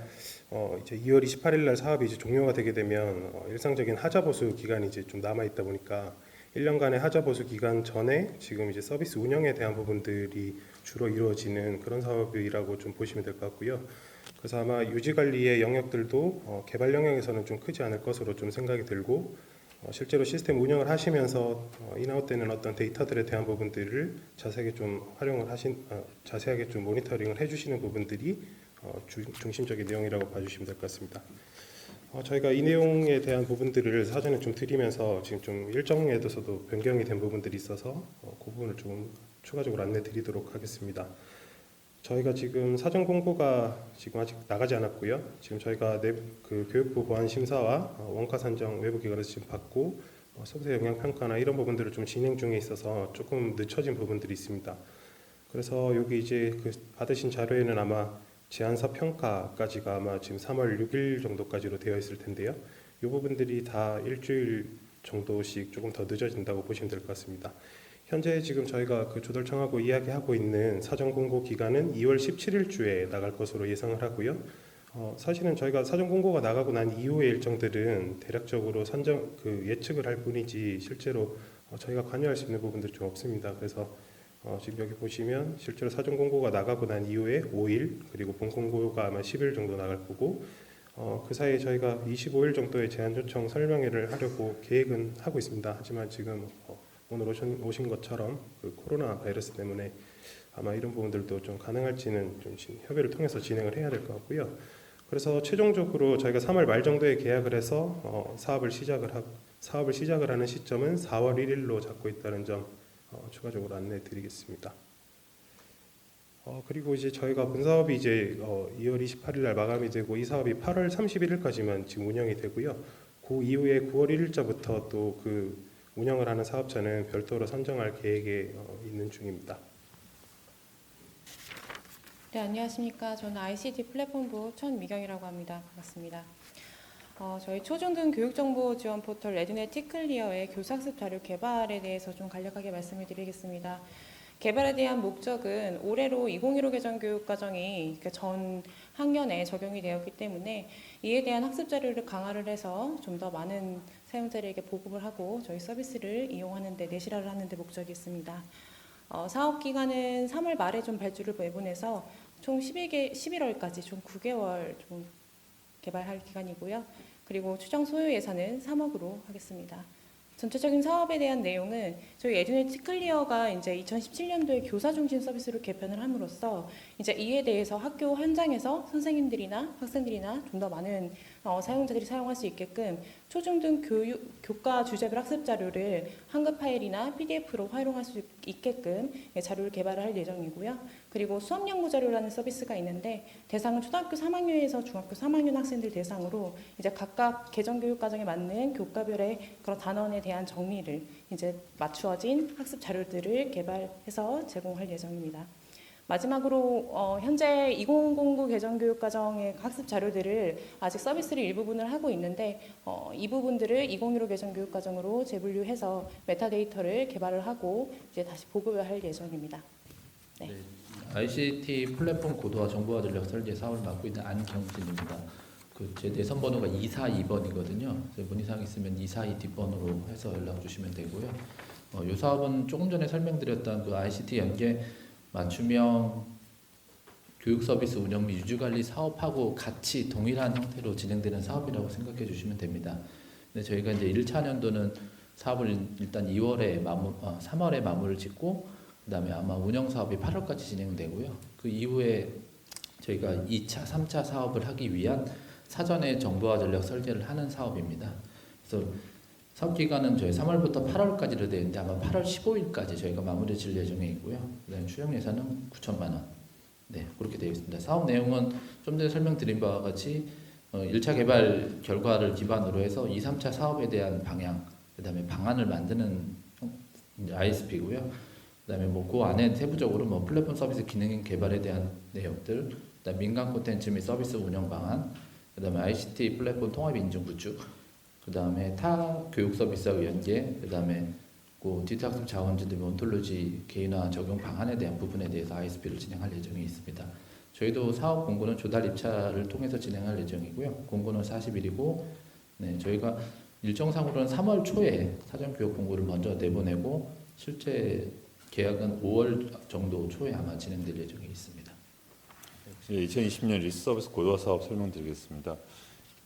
이제 2월 28일 날 사업이 이제 종료가 되게 되면 일상적인 하자 보수 기간이 이제 좀 남아 있다 보니까 1년간의 하자 보수 기간 전에 지금 이제 서비스 운영에 대한 부분들이 주로 이루어지는 그런 사업이라고 좀 보시면 될 것 같고요. 그래서 아마 유지 관리의 영역들도 개발 영역에서는 좀 크지 않을 것으로 좀 생각이 들고, 실제로 시스템 운영을 하시면서 인아웃되는 어떤 데이터들에 대한 부분들을 자세하게 좀 자세하게 좀 모니터링을 해주시는 부분들이 중심적인 내용이라고 봐주시면 될 것 같습니다. 저희가 이 내용에 대한 부분들을 사전에 좀 드리면서 지금 좀 일정에서도 변경이 된 부분들이 있어서 그 부분을 좀 추가적으로 안내 드리도록 하겠습니다. 저희가 지금 사전 공고가 지금 아직 나가지 않았고요. 지금 저희가 그 교육부 보안 심사와 원가 산정 외부 기관에서 지금 받고 소비자 영향 평가나 이런 부분들을 좀 진행 중에 있어서 조금 늦춰진 부분들이 있습니다. 그래서 여기 이제 그 받으신 자료에는 아마 제안서 평가까지가 아마 지금 3월 6일 정도까지로 되어 있을 텐데요. 이 부분들이 다 일주일 정도씩 조금 더 늦어진다고 보시면 될 것 같습니다. 현재 지금 저희가 그 조달청하고 이야기하고 있는 사전 공고 기간은 2월 17일 주에 나갈 것으로 예상을 하고요. 사실은 저희가 사전 공고가 나가고 난 이후의 일정들은 대략적으로 예측을 할 뿐이지 실제로 저희가 관여할 수 있는 부분들이 좀 없습니다. 그래서 지금 여기 보시면 실제로 사전 공고가 나가고 난 이후에 5일, 그리고 본 공고가 아마 10일 정도 나갈 거고, 그 사이에 저희가 25일 정도의 제안 요청 설명회를 하려고 계획은 하고 있습니다. 하지만 지금 오늘 오신 것처럼 그 코로나 바이러스 때문에 아마 이런 부분들도 좀 가능할지는 좀 협의를 통해서 진행을 해야 될 것 같고요. 그래서 최종적으로 저희가 3월 말 정도에 계약을 해서 사업을 시작을 하는 시점은 4월 1일로 잡고 있다는 점 추가적으로 안내해 드리겠습니다. 그리고 이제 저희가 본 사업이 이제 2월 28일 날 마감이 되고, 이 사업이 8월 31일까지만 지금 운영이 되고요. 그 이후에 9월 1일자부터 또 그 운영을 하는 사업자는 별도로 선정할 계획에 있는 중입니다. 네, 안녕하십니까. 저는 ICT 플랫폼부 천미경이라고 합니다. 반갑습니다. 저희 초중등 교육정보 지원 포털 레드넷 티클리어의 교사학습 자료 개발에 대해서 좀 간략하게 말씀을 드리겠습니다. 개발에 대한 목적은 올해로 2015 개정 교육과정이 전 학년에 적용이 되었기 때문에 이에 대한 학습 자료를 강화를 해서 좀 더 많은 사용자들에게 보급을 하고 저희 서비스를 이용하는 데 내실화를 하는 데 목적이 있습니다. 사업 기간은 3월 말에 좀 발주를 배분해서 총 11월까지 총 9개월 좀 개발할 기간이고요. 그리고 추정 소요 예산은 3억으로 하겠습니다. 전체적인 사업에 대한 내용은 저희 에듀넷 티클리어가 이제 2017년도에 교사 중심 서비스로 개편을 함으로써 이제 이에 대해서 학교 현장에서 선생님들이나 학생들이나 좀 더 많은 사용자들이 사용할 수 있게끔 초중등 교과 주제별 학습 자료를 한글 파일이나 PDF로 활용할 수 있게끔 자료를 개발할 예정이고요. 그리고 수업 연구 자료라는 서비스가 있는데 대상은 초등학교 3학년에서 중학교 3학년 학생들 대상으로 이제 각각 개정 교육 과정에 맞는 교과별의 그런 단원에 대한 정리를 이제 맞추어진 학습 자료들을 개발해서 제공할 예정입니다. 마지막으로 현재 2009 개정교육과정의 학습 자료들을 아직 서비스를 일부분을 하고 있는데 이 부분들을 2015 개정교육과정으로 재분류해서 메타데이터를 개발을 하고 이제 다시 보급을 할 예정입니다. 네. ICT 플랫폼 고도화 정보화 전략 설계 사업을 맡고 있는 안경진입니다. 제 내선 번호가 242번이거든요. 문의사항 있으면 242 뒷번호로 해서 연락 주시면 되고요. 이 사업은 조금 전에 설명드렸던 그 ICT 연계 맞춤형 교육 서비스 운영 및 유지 관리 사업하고 같이 동일한 형태로 진행되는 사업이라고 생각해 주시면 됩니다. 근데 저희가 이제 1차 년도는 사업을 일단 3월에 마무리를 짓고 그다음에 아마 운영 사업이 8월까지 진행되고요. 그 이후에 저희가 2차, 3차 사업을 하기 위한 사전에 정보화 전략 설계를 하는 사업입니다. 그래서 사업 기간은 저희 3월부터 8월까지로 되어 있는데 아마 8월 15일까지 저희가 마무리 질 예정에 있고요. 그다음에 추정 예산은 9천만 원. 네, 그렇게 되어 있습니다. 사업 내용은 좀 전에 설명드린 바와 같이 1차 개발 결과를 기반으로 해서 2, 3차 사업에 대한 방향, 그다음에 방안을 만드는 이제 ISP고요. 그다음에 뭐 그 안에 세부적으로 뭐 플랫폼 서비스 기능 개발에 대한 내용들, 그다음 민간 콘텐츠 및 서비스 운영 방안, 그다음에 ICT 플랫폼 통합 인증 구축, 그다음에 타 교육 서비스와 연계, 그다음에 그 디지털 학습 자원지들 온톨로지 개인화 적용 방안에 대한 부분에 대해서 ISP를 진행할 예정이 있습니다. 저희도 사업 공고는 조달 입찰을 통해서 진행할 예정이고요. 공고는 40일이고, 네, 저희가 일정상으로는 3월 초에 사전 교육 공고를 먼저 내보내고 실제 계약은 5월 정도 초에 아마 진행될 예정이 있습니다. 2020년 리스 서비스 고도화 사업 설명드리겠습니다.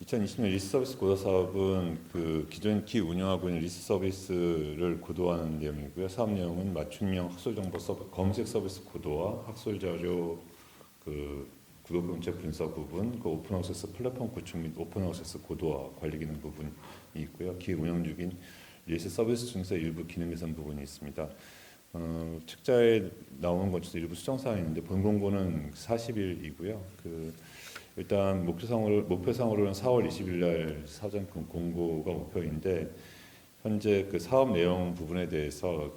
2020년 리스 서비스 고도화 사업은 그 기존 기 운영하고 있는 리스 서비스를 고도화하는 내용이고요. 사업 내용은 맞춤형 학술 정보 검색 서비스 고도화, 학술 자료 그 구독 정책 분석 부분, 그 오픈 액세스 플랫폼 구축 및 오픈 액세스 고도화 관리 기능 부분이 있고요. 기 운영 중인 리스 서비스 중에서 일부 기능 개선 부분이 있습니다. 책자에 나오는 것 중에서 일부 수정 사항인데 본 공고는 40일이고요. 일단 목표상으로는 4월 20일 날 사전 공고가 목표인데 현재 그 사업 내용 부분에 대해서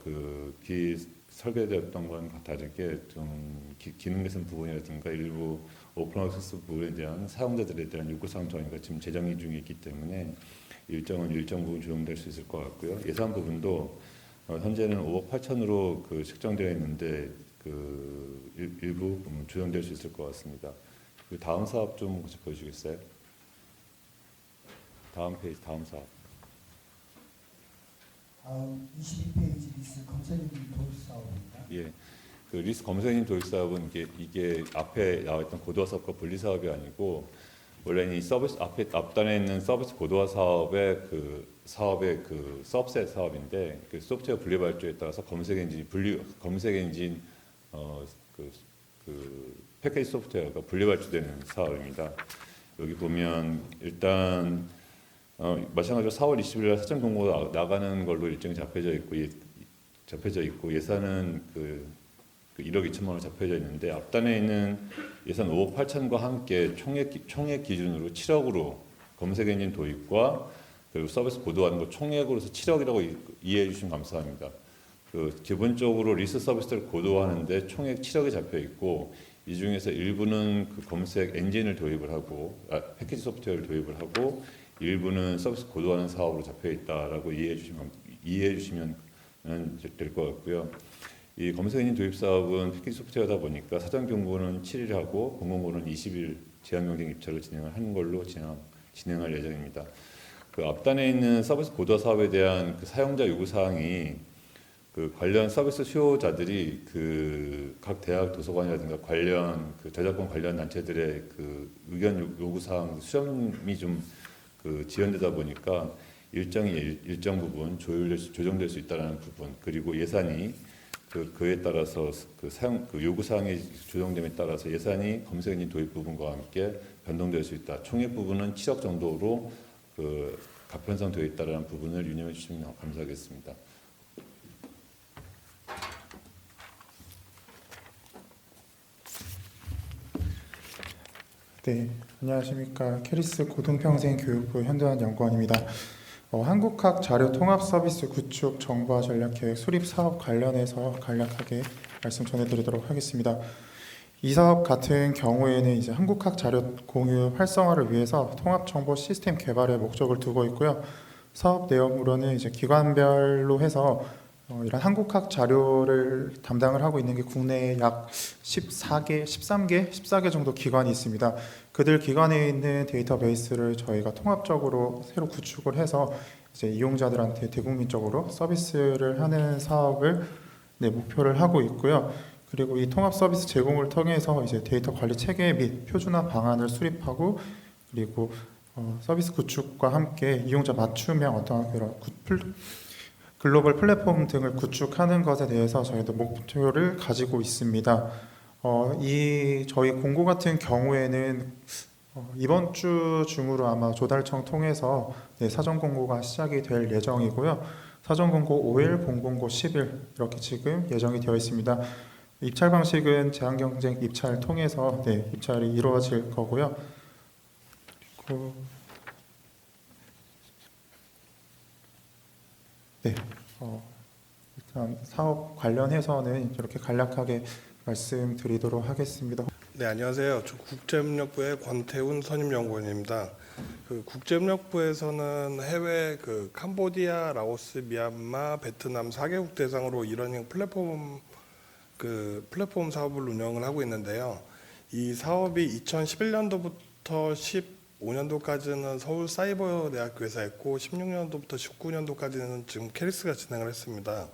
설계되었던 것과 다르게 좀 기능 개선 부분이라든가 일부 오픈 액세스 부분에 대한 사용자들에 대한 요구사항 저희가 지금 재정의 중에 있기 때문에 일정 부분 조정될 수 있을 것 같고요. 예산 부분도 현재는 5억 8천으로 책정되어 있는데 일부 조정될 수 있을 것 같습니다. 다음 사업 좀 보여주겠어요? 다음 페이지, 다음 사업. 다음 22페이지 리스 검색인 도입 사업입니다. 예, 그 리스 검색인 도입 사업은 이게 앞에 나와있던 고도화 사업과 분리 사업이 아니고 원래는 이 서비스 앞단에 있는 서비스 고도화 사업의 서브셋 사업인데 그 소프트웨어 분리 발주에 따라서 검색 엔진 패키지 소프트웨어가 분리 발주되는 사업입니다. 여기 보면 일단 마찬가지로 4월 20일 날 사전 공고가 나가는 걸로 일정이 잡혀져 있고 예산은 1억 2천만 원 잡혀져 있는데 앞단에 있는 예산 5억 8천과 함께 총액 기준으로 7억으로 검색 엔진 도입과 그리고 서비스 고도화하는 거 총액으로서 7억이라고 이해해 주시면 감사합니다. 기본적으로 리스 서비스를 고도화하는데 총액 7억이 잡혀 있고 이 중에서 일부는 검색 엔진을 도입을 하고 패키지 소프트웨어를 도입을 하고 일부는 서비스 고도화하는 사업으로 잡혀 있다라고 이해해 주시면 될 것 같고요. 이 검색 엔진 도입 사업은 패키지 소프트웨어다 보니까 사전 경고는 7일 하고 공공고는 20일 제한 경쟁 입찰을 진행하는 걸로 진행할 예정입니다. 앞단에 있는 서비스 고도화 사업에 대한 사용자 요구 사항이 관련 서비스 수요자들이 각 대학 도서관이라든가 관련 저작권 관련 단체들의 의견 요구 사항 수렴이 좀 지연되다 보니까 일정 부분 조정될 수 있다는 부분 그리고 예산이 그에 따라서 요구 사항의 조정됨에 따라서 예산이 검색 엔진 도입 부분과 함께 변동될 수 있다. 총액 부분은 7억 정도로 가편성되어 있다는 부분을 유념해 주시면 감사하겠습니다. 네, 안녕하십니까. 캐리스 고등평생교육부 현도환 연구원입니다. 한국학 자료 통합 서비스 구축 정보화 전략 계획 수립 사업 관련해서 간략하게 말씀 전해드리도록 하겠습니다. 이 사업 같은 경우에는 이제 한국학 자료 공유 활성화를 위해서 통합 정보 시스템 개발에 목적을 두고 있고요. 사업 내용으로는 이제 기관별로 해서 이런 한국학 자료를 담당을 하고 있는 게 국내에 약 14개 정도 기관이 있습니다. 그들 기관에 있는 데이터베이스를 저희가 통합적으로 새로 구축을 해서 이제 이용자들한테 대국민적으로 서비스를 하는 사업을 목표를 하고 있고요. 그리고 이 통합 서비스 제공을 통해서 이제 데이터 관리 체계 및 표준화 방안을 수립하고 그리고 서비스 구축과 함께 이용자 맞춤형 어떤 그런 글로벌 플랫폼 등을 구축하는 것에 대해서 저희도 목표를 가지고 있습니다. 저희 공고 같은 경우에는 이번 주 중으로 아마 조달청 통해서 사전 공고가 시작이 될 예정이고요. 사전 공고 5일, 본공고 10일 이렇게 지금 예정이 되어 있습니다. 입찰 방식은 제한 경쟁 입찰 통해서 입찰이 이루어질 거고요. 그리고 일단 사업 관련해서는 이렇게 간략하게 말씀드리도록 하겠습니다. 네, 안녕하세요. 저 국제협력부의 권태훈 선임연구원입니다. 국제협력부에서는 해외 캄보디아, 라오스, 미얀마, 베트남 4개국 대상으로 이러닝 플랫폼 사업을 운영을 하고 있는데요. 이 사업이 2011년도부터 15년도까지는 서울사이버대학교에서 했고 16년도부터 19년도까지는 지금 캐리스가 진행을 했습니다.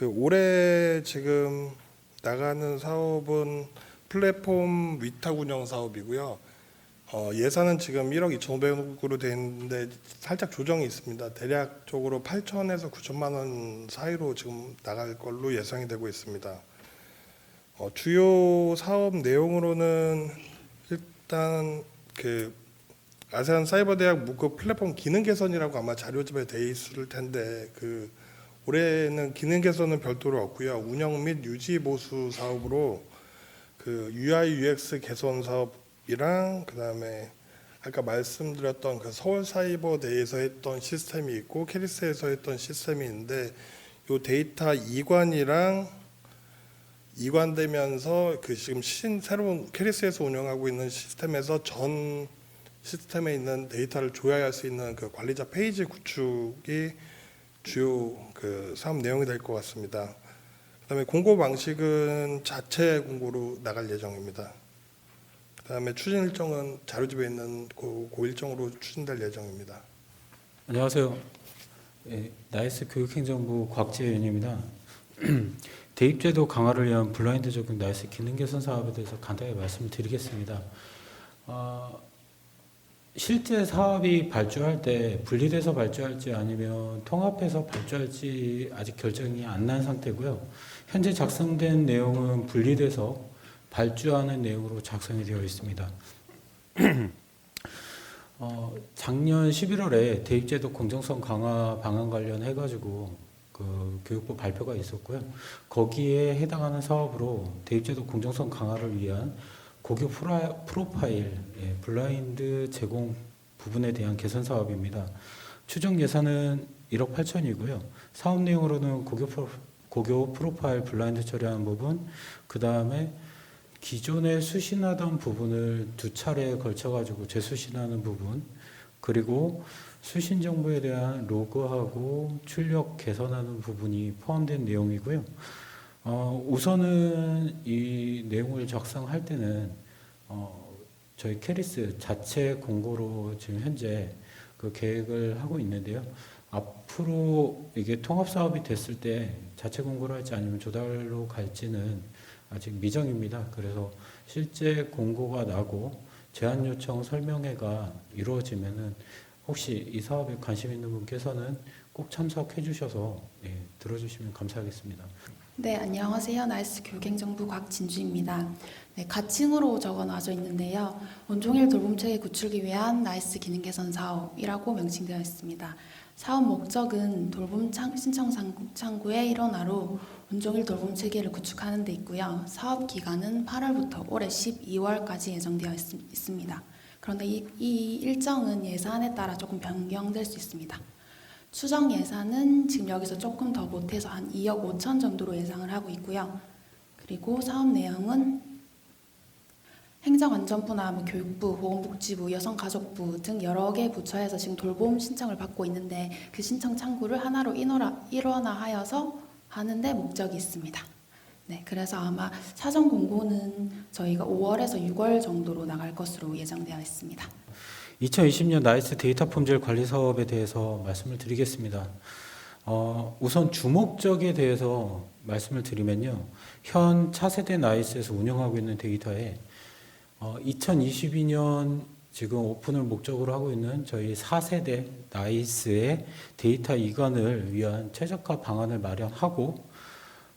올해 지금 나가는 사업은 플랫폼 위탁 운영 사업이고요. 예산은 지금 1억 2,500억으로 되어 있는데 살짝 조정이 있습니다. 대략적으로 8천에서 9천만 원 사이로 지금 나갈 걸로 예상이 되고 있습니다. 주요 사업 내용으로는 일단 아세안 사이버대학 무급 플랫폼 기능 개선이라고 아마 자료집에 돼 있을 텐데 올해는 기능 개선은 별도로 없고요. 운영 및 유지 보수 사업으로 UI UX 개선 사업이랑 그다음에 아까 말씀드렸던 서울사이버대에서 했던 시스템이 있고 캐리스에서 했던 시스템이 있는데 이 데이터 이관되면서 지금 새로운 캐리스에서 운영하고 있는 시스템에서 전 시스템에 있는 데이터를 조회할 수 있는 관리자 페이지 구축이 주요 사업 내용이 될 것 같습니다. 그다음에 공고 방식은 자체 공고로 나갈 예정입니다. 그다음에 추진 일정은 자료집에 있는 그 일정으로 추진될 예정입니다. 안녕하세요. 나이스 교육행정부 곽재윤입니다. 대입제도 강화를 위한 블라인드 적용 나이스 기능 개선 사업에 대해서 간단히 말씀을 드리겠습니다. 실제 사업이 발주할 때 분리돼서 발주할지 아니면 통합해서 발주할지 아직 결정이 안 난 상태고요. 현재 작성된 내용은 분리돼서 발주하는 내용으로 작성이 되어 있습니다. 작년 11월에 대입제도 공정성 강화 방안 관련해가지고 교육부 발표가 있었고요. 거기에 해당하는 사업으로 대입제도 공정성 강화를 위한 고교 프로파일 블라인드 제공 부분에 대한 개선 사업입니다. 추정 예산은 1억 8천이고요. 사업 내용으로는 고교 프로파일 블라인드 처리하는 부분, 그 다음에 기존에 수신하던 부분을 2차례에 걸쳐가지고 재수신하는 부분, 그리고 수신 정보에 대한 로그하고 출력 개선하는 부분이 포함된 내용이고요. 우선은 이 내용을 작성할 때는 저희 캐리스 자체 공고로 지금 현재 계획을 하고 있는데요. 앞으로 이게 통합 사업이 됐을 때 자체 공고를 할지 아니면 조달로 갈지는 아직 미정입니다. 그래서 실제 공고가 나고 제안 요청 설명회가 이루어지면은 혹시 이 사업에 관심 있는 분께서는 꼭 참석해 주셔서 들어주시면 감사하겠습니다. 네, 안녕하세요. 나이스 교육행정부 곽진주입니다. 네, 가칭으로 적어놔져 있는데요. 온종일 돌봄체계 구축을 위한 나이스 기능 개선 사업이라고 명칭되어 있습니다. 사업 목적은 돌봄 신청 창구의 일원화로 온종일 돌봄체계를 구축하는 데 있고요. 사업 기간은 8월부터 올해 12월까지 예정되어 있습니다. 그런데 이 일정은 예산에 따라 조금 변경될 수 있습니다. 추정 예산은 지금 여기서 조금 더 못해서 한 2억 5천 정도로 예상을 하고 있고요. 그리고 사업 내용은 행정안전부나 교육부, 보건복지부, 여성가족부 등 여러 개 부처에서 지금 돌봄 신청을 받고 있는데 그 신청 창구를 하나로 일원화하여서 하는데 목적이 있습니다. 네, 그래서 아마 사전 공고는 저희가 5월에서 6월 정도로 나갈 것으로 예정되어 있습니다. 2020년 나이스 데이터 품질 관리 사업에 대해서 말씀을 드리겠습니다. 우선 주목적에 대해서 말씀을 드리면요. 현 차세대 나이스에서 운영하고 있는 데이터에 2022년 지금 오픈을 목적으로 하고 있는 저희 4세대 나이스의 데이터 이관을 위한 최적화 방안을 마련하고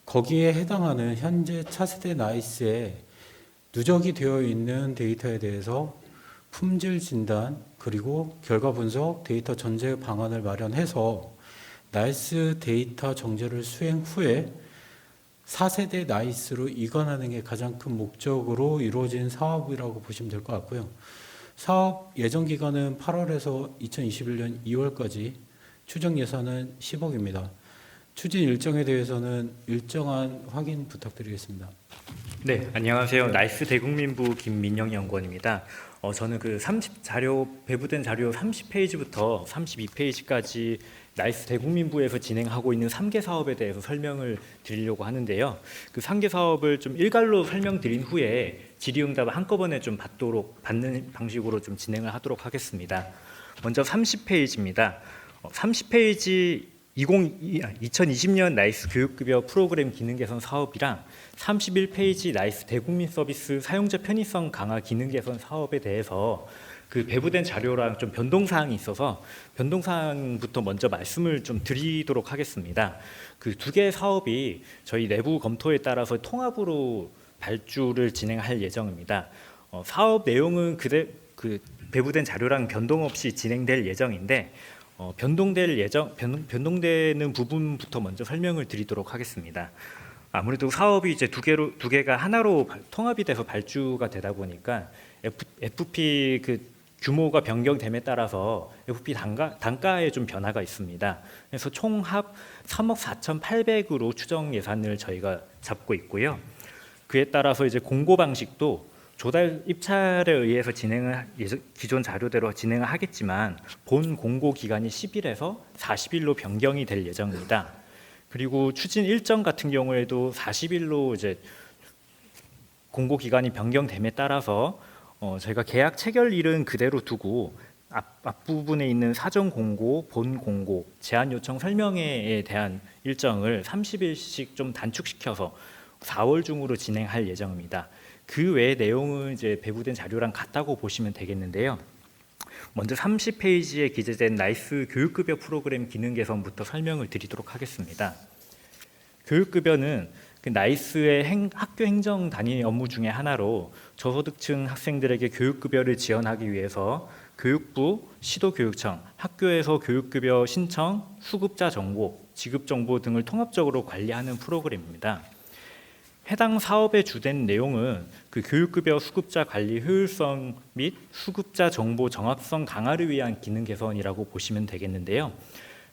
거기에 해당하는 현재 차세대 나이스에 누적이 되어 있는 데이터에 대해서 품질 진단 그리고 결과 분석 데이터 전제 방안을 마련해서 나이스 데이터 정제를 수행 후에 4세대 나이스로 이관하는 게 가장 큰 목적으로 이루어진 사업이라고 보시면 될 것 같고요. 사업 예정 기간은 8월에서 2021년 2월까지 추정 예산은 10억입니다. 추진 일정에 대해서는 일정한 확인 부탁드리겠습니다. 네, 안녕하세요. 나이스 대국민부 김민영 연구원입니다. 저는 그 배부된 자료 30페이지부터 32페이지까지 나이스 대국민부에서 진행하고 있는 3개 사업에 대해서 설명을 드리려고 하는데요. 그 3개 사업을 좀 일괄로 설명드린 후에 질의응답을 한꺼번에 좀 받는 방식으로 좀 진행을 하도록 하겠습니다. 먼저 30페이지입니다. 30페이지 2020년 나이스 교육급여 프로그램 기능 개선 사업이랑 31페이지 나이스 대국민 서비스 사용자 편의성 강화 기능 개선 사업에 대해서 그 배부된 자료랑 좀 변동사항이 있어서 변동사항부터 먼저 말씀을 좀 드리도록 하겠습니다. 그 두 개의 사업이 저희 내부 검토에 따라서 통합으로 발주를 진행할 예정입니다. 사업 내용은 그 배부된 자료랑 변동 없이 진행될 예정인데 변동되는 부분부터 먼저 설명을 드리도록 하겠습니다. 아무래도 사업이 이제 두 개가 하나로 통합이 돼서 발주가 되다 보니까 FP 그 규모가 변경됨에 따라서 FP 단가에 좀 변화가 있습니다. 그래서 총합 3억 4,800으로 추정 예산을 저희가 잡고 있고요. 그에 따라서 이제 공고 방식도 조달 입찰에 의해서 기존 자료대로 진행을 하겠지만 본 공고 기간이 10일에서 40일로 변경이 될 예정입니다. 그리고 추진 일정 같은 경우에도 40일로 이제 공고 기간이 변경됨에 따라서 저희가 계약 체결일은 그대로 두고 앞부분에 있는 사전 공고, 본 공고, 제안 요청 설명회에 대한 일정을 30일씩 좀 단축시켜서 4월 중으로 진행할 예정입니다. 그 외의 내용은 이제 배부된 자료랑 같다고 보시면 되겠는데요. 먼저 30페이지에 기재된 나이스 교육급여 프로그램 기능 개선부터 설명을 드리도록 하겠습니다. 교육급여는 그 나이스의 학교 행정 단위 업무 중에 하나로 저소득층 학생들에게 교육급여를 지원하기 위해서 교육부, 시도교육청, 학교에서 교육급여 신청, 수급자 정보, 지급 정보 등을 통합적으로 관리하는 프로그램입니다. 해당 사업의 주된 내용은 그 교육급여 수급자 관리 효율성 및 수급자 정보 정확성 강화를 위한 기능 개선이라고 보시면 되겠는데요.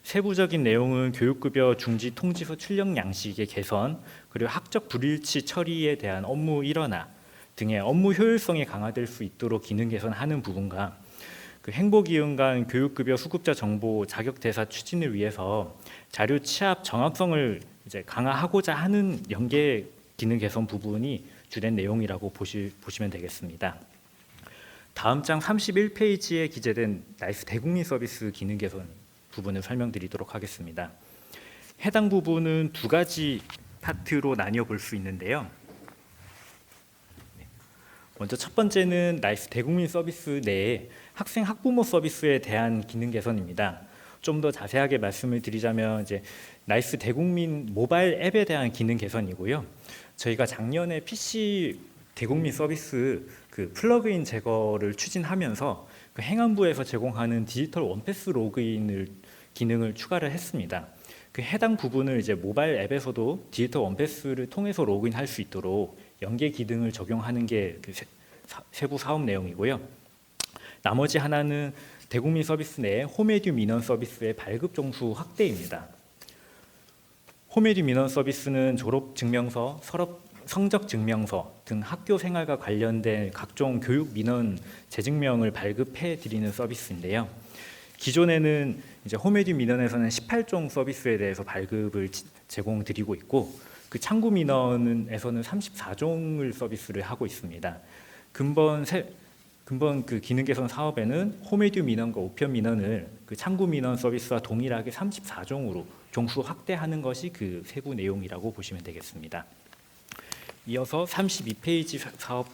세부적인 내용은 교육급여 중지 통지서 출력 양식의 개선, 그리고 학적 불일치 처리에 대한 업무 일원화 등의 업무 효율성이 강화될 수 있도록 기능 개선하는 부분과 그 행보기획관 교육급여 수급자 정보 자격대사 추진을 위해서 자료 취합 정확성을 이제 강화하고자 하는 연계 기능 개선 부분이 주된 내용이라고 보시면 되겠습니다. 다음 장 31페이지에 기재된 나이스 대국민 서비스 기능 개선 부분을 설명드리도록 하겠습니다. 해당 부분은 두 가지 파트로 나뉘어 볼 수 있는데요. 먼저 첫 번째는 나이스 대국민 서비스 내에 학생 학부모 서비스에 대한 기능 개선입니다. 좀 더 자세하게 말씀을 드리자면 이제 나이스 대국민 모바일 앱에 대한 기능 개선이고요. 저희가 작년에 PC 대국민 서비스 그 플러그인 제거를 추진하면서 그 행안부에서 제공하는 디지털 원패스 로그인을 기능을 추가를 했습니다. 그 해당 부분을 이제 모바일 앱에서도 디지털 원패스를 통해서 로그인할 수 있도록 연계 기능을 적용하는 게 그 세부 사업 내용이고요. 나머지 하나는 대국민 서비스 내에 홈에듀 민원 서비스의 발급 종수 확대입니다. 홈에듀 민원 서비스는 졸업 증명서, 성적 증명서 등 학교 생활과 관련된 각종 교육 민원 재증명을 발급해 드리는 서비스인데요. 기존에는 이제 홈에듀 민원에서는 18종 서비스에 대해서 발급을 제공드리고 있고 그 창구 민원에서는 34종을 서비스를 하고 있습니다. 근본 그 기능 개선 사업에는 홈에듀 민원과 우편 민원을 그 창구 민원 서비스와 동일하게 34종으로 종수 확대하는 것이 그 세부 내용이라고 보시면 되겠습니다. 이어서 32페이지 사업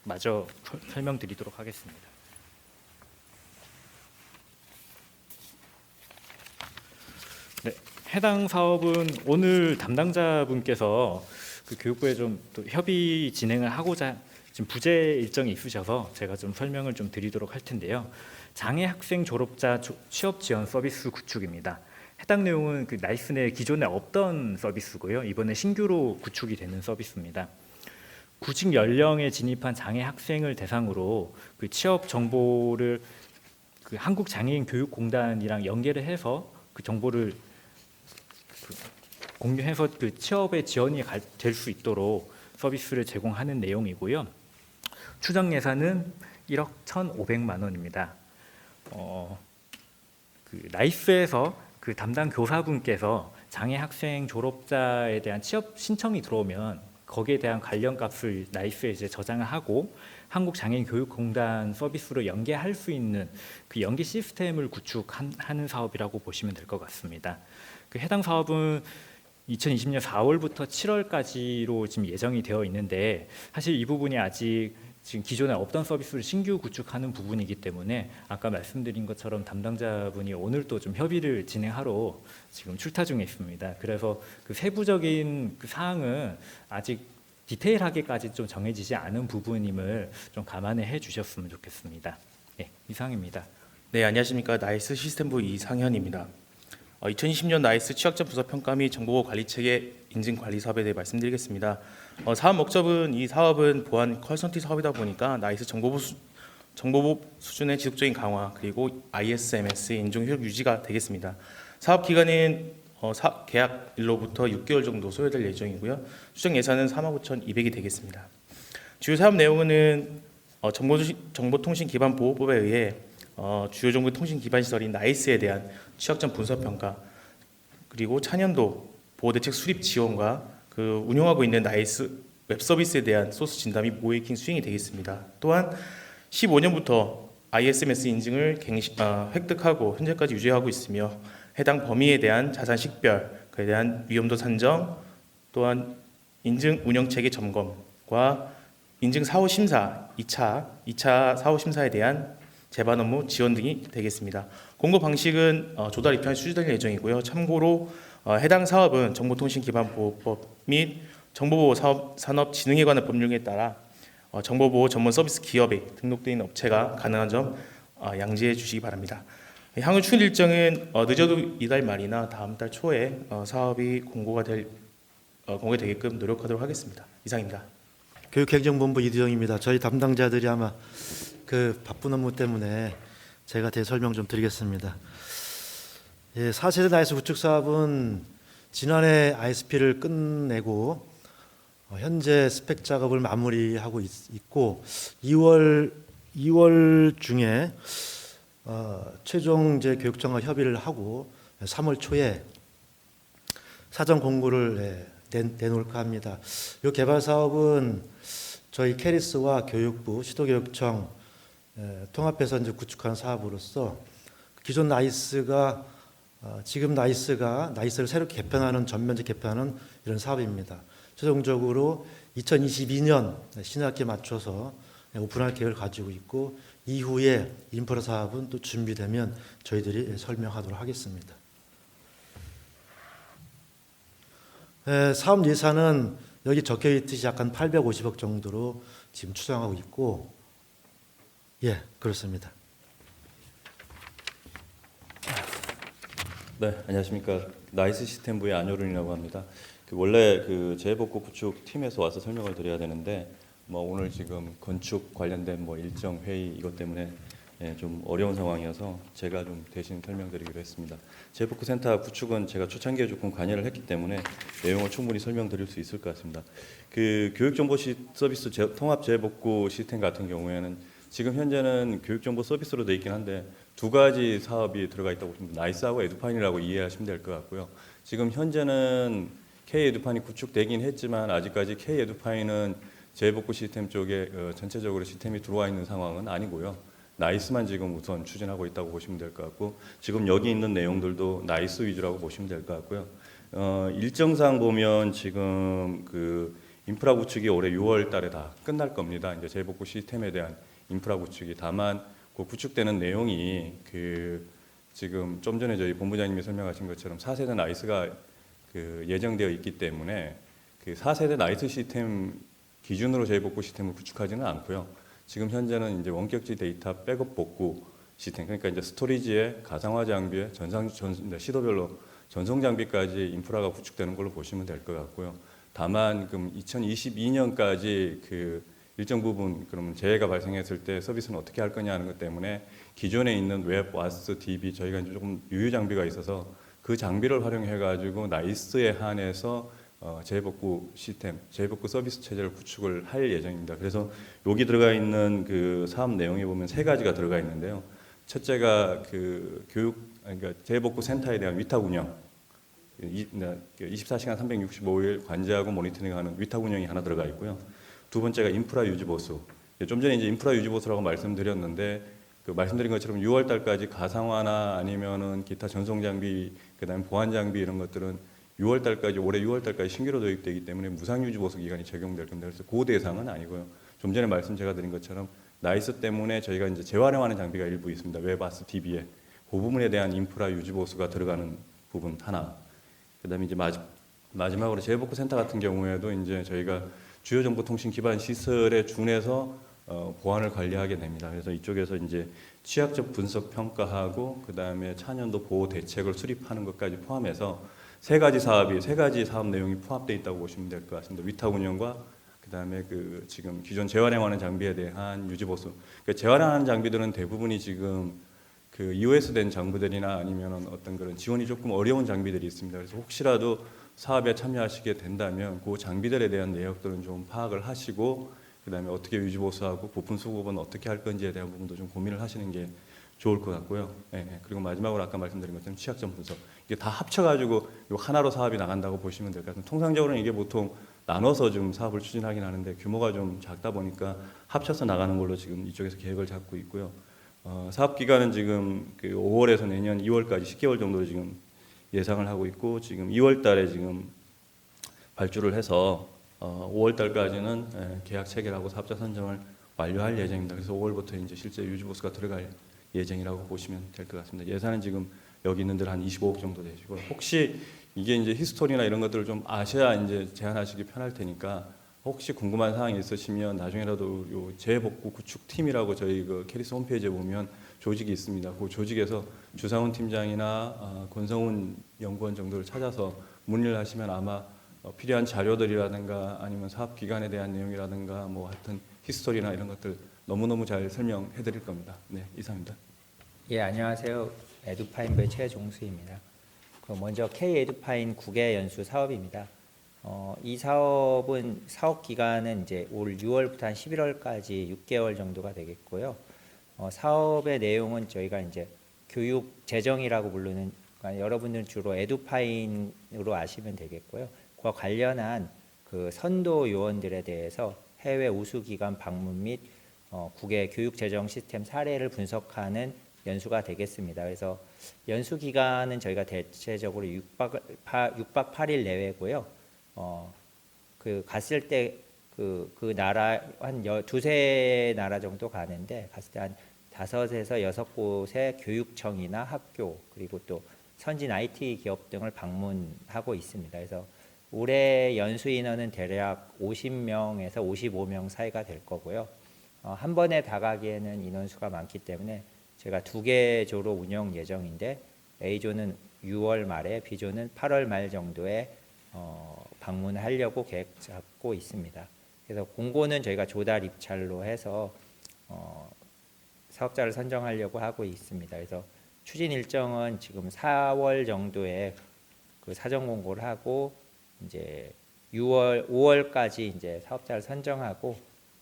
마저 설명드리도록 하겠습니다. 네, 해당 사업은 오늘 담당자분께서 그 교육부에 좀 또 협의 진행을 하고자 지금 부재 일정이 있으셔서 제가 좀 설명을 좀 드리도록 할 텐데요. 장애 학생 졸업자 취업 지원 서비스 구축입니다. 해당 내용은 그 나이스 내 기존에 없던 서비스고요. 이번에 신규로 구축이 되는 서비스입니다. 구직 연령에 진입한 장애 학생을 대상으로 그 취업 정보를 그 한국장애인교육공단이랑 연계를 해서 그 정보를 공유해서 그 취업에 지원이 될 수 있도록 서비스를 제공하는 내용이고요. 추정 예산은 1억 1,500만 원입니다. 그 나이스에서 그 담당 교사분께서 장애 학생 졸업자에 대한 취업 신청이 들어오면 거기에 대한 관련 값을 나이스에 이제 저장을 하고 한국장애인교육공단 서비스로 연계할 수 있는 그 연계 시스템을 구축하는 사업이라고 보시면 될 것 같습니다. 그 해당 사업은 2020년 4월부터 7월까지로 지금 예정이 되어 있는데 사실 이 부분이 아직 지금 기존에 없던 서비스를 신규 구축하는 부분이기 때문에 아까 말씀드린 것처럼 담당자분이 오늘 또 좀 협의를 진행하러 지금 출타 중에 있습니다. 그래서 그 세부적인 그 사항은 아직 디테일하게까지 좀 정해지지 않은 부분임을 좀 감안해 주셨으면 좋겠습니다. 네, 이상입니다. 네, 안녕하십니까. 나이스 시스템부 이상현입니다. 2020년 나이스 취약자 부서 평가 및 정보보호 관리체계 인증 관리 사업에 대해 말씀드리겠습니다. 사업 목적은 이 사업은 보안 컨설팅 사업이다 보니까 나이스 정보보호 수준의 지속적인 강화 그리고 ISMS 인증 효율 유지가 되겠습니다. 사업 기간은 계약일로부터 6개월 정도 소요될 예정이고요. 추정 예산은 45,200이 되겠습니다. 주요 사업 내용은 정보통신기반보호법에 의해 주요 정보 통신 기반 시설인 나이스에 대한 취약점 분석 평가 그리고 차년도 보호대책 수립 지원과 그 운영하고 있는 나이스 웹 서비스에 대한 소스 진단 및 모이킹 수행이 되겠습니다. 또한 15년부터 ISMS 인증을 획득하고 현재까지 유지하고 있으며 해당 범위에 대한 자산 식별, 그에 대한 위험도 산정, 또한 인증 운영 체계 점검과 인증 사후 심사 2차 사후 심사에 대한 재반 업무 지원 등이 되겠습니다. 공고 방식은 조달 입장에 수주될 예정이고요. 참고로 해당 사업은 정보통신기반보호법 및 정보보호 산업진흥에 관한 법률에 따라 정보보호 전문 서비스 기업에 등록되어 있는 업체가 가능한 점 양지해 주시기 바랍니다. 향후 추진 일정은 늦어도 이달 말이나 다음 달 초에 사업이 공개되게끔 노력하도록 하겠습니다. 이상입니다. 교육행정본부 이두영입니다. 저희 담당자들이 아마 그 바쁜 업무 때문에 제가 대설명 좀 드리겠습니다. 예, 4세대 나이스 구축 사업은 지난해 ISP를 끝내고 현재 스펙 작업을 마무리하고 있고 2월 중에 최종 이제 교육청과 협의를 하고 3월 초에 사전 공고를 내놓을까 합니다. 이 개발 사업은 저희 캐리스와 교육부, 시도교육청 통합해서 이제 구축한 사업으로서 기존 나이스가 지금 나이스를 새롭게 개편하는 전면적 개편하는 이런 사업입니다. 최종적으로 2022년 신학기에 맞춰서 오픈할 계획을 가지고 있고 이후에 인프라 사업은 또 준비되면 저희들이 설명하도록 하겠습니다. 사업 예산은 여기 적혀 있듯이 약간 850억 정도로 지금 추정하고 있고, 예, 그렇습니다. 네, 안녕하십니까. 나이스 시스템부의 안효run이라고 합니다. 원래 그 재해복구 구축 팀에서 와서 설명을 드려야 되는데 오늘 지금 건축 관련된 일정 회의 이것 때문에 좀 어려운 상황이어서 제가 좀 대신 설명드리기로 했습니다. 재해복구 센터 구축은 제가 초창기에 조금 관여를 했기 때문에 내용을 충분히 설명드릴 수 있을 것 같습니다. 그 교육정보 서비스 통합 재해복구 시스템 같은 경우에는 지금 현재는 교육정보 서비스로 되어 있긴 한데 두 가지 사업이 들어가 있다고 보시면 나이스하고 에듀파인이라고 이해하시면 될 것 같고요. 지금 현재는 K-에듀파인이 구축되긴 했지만 아직까지 K-에듀파인은 재해복구 시스템 쪽에 전체적으로 시스템이 들어와 있는 상황은 아니고요. 나이스만 지금 우선 추진하고 있다고 보시면 될 것 같고 지금 여기 있는 내용들도 나이스 위주라고 보시면 될 것 같고요. 일정상 보면 지금 그 인프라 구축이 올해 6월 달에 다 끝날 겁니다. 이제 재해복구 시스템에 대한 인프라 구축이 다만 그 구축되는 내용이 그 지금 좀 전에 저희 본부장님이 설명하신 것처럼 4세대 나이스가 그 예정되어 있기 때문에 그 4세대 나이스 시스템 기준으로 재해복구 시스템을 구축하지는 않고요. 지금 현재는 이제 원격지 데이터 백업 복구 시스템, 그러니까 이제 스토리지에 가상화 장비에 시도별로 전송 장비까지 인프라가 구축되는 걸로 보시면 될 것 같고요. 다만 그럼 2022년까지 그 일정 부분 그러면 재해가 발생했을 때 서비스는 어떻게 할 거냐 하는 것 때문에 기존에 있는 웹, 와스, DB 저희가 이제 조금 유효 장비가 있어서 그 장비를 활용해 가지고 나이스에 한해서 재복구 시스템, 재복구 서비스 체제를 구축을 할 예정입니다. 그래서 여기 들어가 있는 그 사업 내용에 보면 세 가지가 들어가 있는데요. 첫째가 그 그러니까 재복구 센터에 대한 위탁 운영, 24시간 365일 관제하고 모니터링하는 위탁 운영이 하나 들어가 있고요. 두 번째가 인프라 유지 보수. 좀 전에 이제 인프라 유지 보수라고 말씀드렸는데 그 말씀드린 것처럼 6월 달까지 가상화나 아니면은 기타 전송 장비, 그다음에 보안 장비 이런 것들은 6월 달까지 올해 6월 달까지 신규로 도입되기 때문에 무상 유지 보수 기간이 적용될 겁니다. 그래서 그 대상은 아니고요. 좀 전에 말씀 제가 드린 것처럼 나이스 때문에 저희가 이제 재활용하는 장비가 일부 있습니다. 웹아스 DB에 그 부분에 대한 인프라 유지 보수가 들어가는 부분 하나. 그다음에 이제 마지막으로 재복구 센터 같은 경우에도 이제 저희가 주요 정보 통신 기반 시설에 준해서 보안을 관리하게 됩니다. 그래서 이쪽에서 이제 취약점 분석 평가하고 그다음에 차년도 보호 대책을 수립하는 것까지 포함해서 세 가지 사업 내용이 포함되어 있다고 보시면 될 것 같습니다. 위탁 운영과 그다음에 그 지금 기존 재활용하는 장비에 대한 유지 보수. 그러니까 재활용하는 장비들은 대부분이 지금 그 EOS 된 장비들이나 아니면은 어떤 그런 지원이 조금 어려운 장비들이 있습니다. 그래서 혹시라도 사업에 참여하시게 된다면 그 장비들에 대한 내역들은 좀 파악을 하시고 그다음에 어떻게 유지 보수하고 부품 수급은 어떻게 할 건지에 대한 부분도 좀 고민을 하시는 게 좋을 것 같고요. 그리고 마지막으로 아까 말씀드린 것처럼 취약점 분석. 이게 다 합쳐가지고 요 하나로 사업이 나간다고 보시면 될 것 같습니다. 통상적으로는 이게 보통 나눠서 좀 사업을 추진하긴 하는데 규모가 좀 작다 보니까 합쳐서 나가는 걸로 지금 이쪽에서 계획을 잡고 있고요. 사업 기간은 지금 그 5월에서 내년 2월까지 10개월 정도로 지금 예상을 하고 있고 지금 2월 달에 지금 발주를 해서 5월 달까지는 계약 체결하고 사업자 선정을 완료할 예정입니다. 그래서 5월부터 이제 실제 유지 보수가 들어갈 예정이라고 보시면 될 것 같습니다. 예산은 지금 여기 있는 데한 25억 정도 되시고 혹시 이게 이제 히스토리나 이런 것들을 좀 아셔야 이제 제안하시기 편할 테니까 혹시 궁금한 사항이 있으시면 나중에라도 요 재복구 구축팀이라고 저희 그 캐리스 홈페이지에 보면 조직이 있습니다. 그 조직에서 주상훈 팀장이나 권성훈 연구원 정도를 찾아서 문의를 하시면 아마 필요한 자료들이라든가 아니면 사업 기간에 대한 내용이라든가 뭐 하여튼 히스토리나 이런 것들 너무너무 잘 설명해 드릴 겁니다. 네, 이상입니다. 예, 안녕하세요. 에듀파인부의 최종수입니다. 먼저 K-에듀파인 국외 연수 사업입니다. 이 사업은 사업 기간은 이제 올 6월부터 한 11월까지 6개월 정도가 되겠고요. 사업의 내용은 저희가 이제 교육 재정이라고 부르는, 그러니까 여러분들 주로 에듀파인으로 아시면 되겠고요. 그와 관련한 그 선도 요원들에 대해서 해외 우수기관 방문 및 국외 교육 재정 시스템 사례를 분석하는 연수가 되겠습니다. 그래서 연수 기간은 저희가 대체적으로 6박 8일 내외고요. 그 갔을 때 그 나라 한 두세 나라 정도 가는데 갔을 때 한 5에서 6곳의 교육청이나 학교 그리고 또 선진 IT 기업 등을 방문하고 있습니다. 그래서 올해 연수 인원은 대략 50명에서 55명 사이가 될 거고요. 한 번에 다 가기에는 인원수가 많기 때문에 제가 2개 조로 운영 예정인데 A조는 6월 말에 B조는 8월 말 정도에 방문하려고 계획 잡고 있습니다. 그래서 공고는 저희가 조달 입찰로 해서 사업자를 선정하려고 하고 있습니다. 그래서 추진 일정은 지금 4월 정도에 그 사전 공고를 하고 이제 5월까지 이제 사업자를 선정하고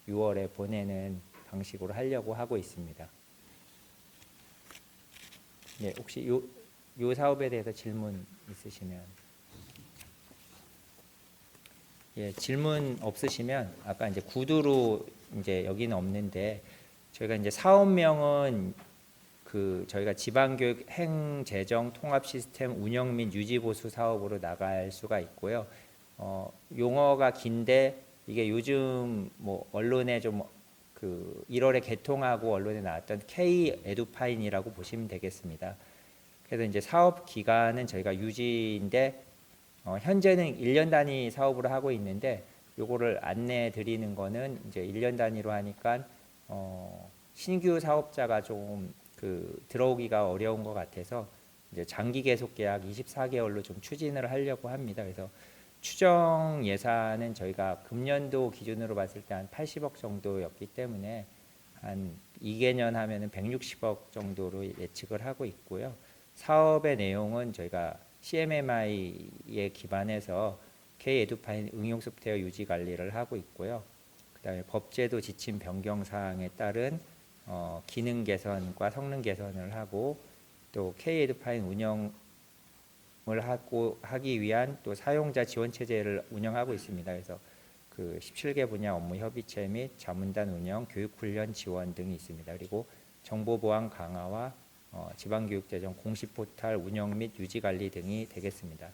6월에 보내는 방식으로 하려고 하고 있습니다. 네, 혹시 요 사업에 대해서 질문 있으시면, 예, 질문 없으시면 아까 이제 구두로 이제 여기는 없는데 저희가 이제 사업명은 그 저희가 지방교육 행재정 통합 시스템 운영 및 유지 보수 사업으로 나갈 수가 있고요. 용어가 긴데 이게 요즘 뭐 언론에 좀 그 1월에 개통하고 언론에 나왔던 K-에듀파인이라고 보시면 되겠습니다. 그래서 이제 사업 기간은 저희가 유지인데 현재는 1년 단위 사업으로 하고 있는데 요거를 안내해 드리는 거는 이제 1년 단위로 하니까 신규 사업자가 좀 그 들어오기가 어려운 것 같아서 이제 장기 계속 계약 24개월로 좀 추진을 하려고 합니다. 그래서 추정 예산은 저희가 금년도 기준으로 봤을 때 한 80억 정도였기 때문에 한 2개년 하면은 160억 정도로 예측을 하고 있고요. 사업의 내용은 저희가 CMMI에 기반해서 K-에듀파인 응용 소프트웨어 유지 관리를 하고 있고요. 그다음에 법제도 지침 변경 사항에 따른 기능 개선과 성능 개선을 하고 또 K-에듀파인 운영을 하기 위한 또 사용자 지원 체제를 운영하고 있습니다. 그래서 그 17개 분야 업무 협의체 및 자문단 운영, 교육 훈련 지원 등이 있습니다. 그리고 정보 보안 강화와 지방교육재정 공식 포탈 운영 및 유지 관리 등이 되겠습니다.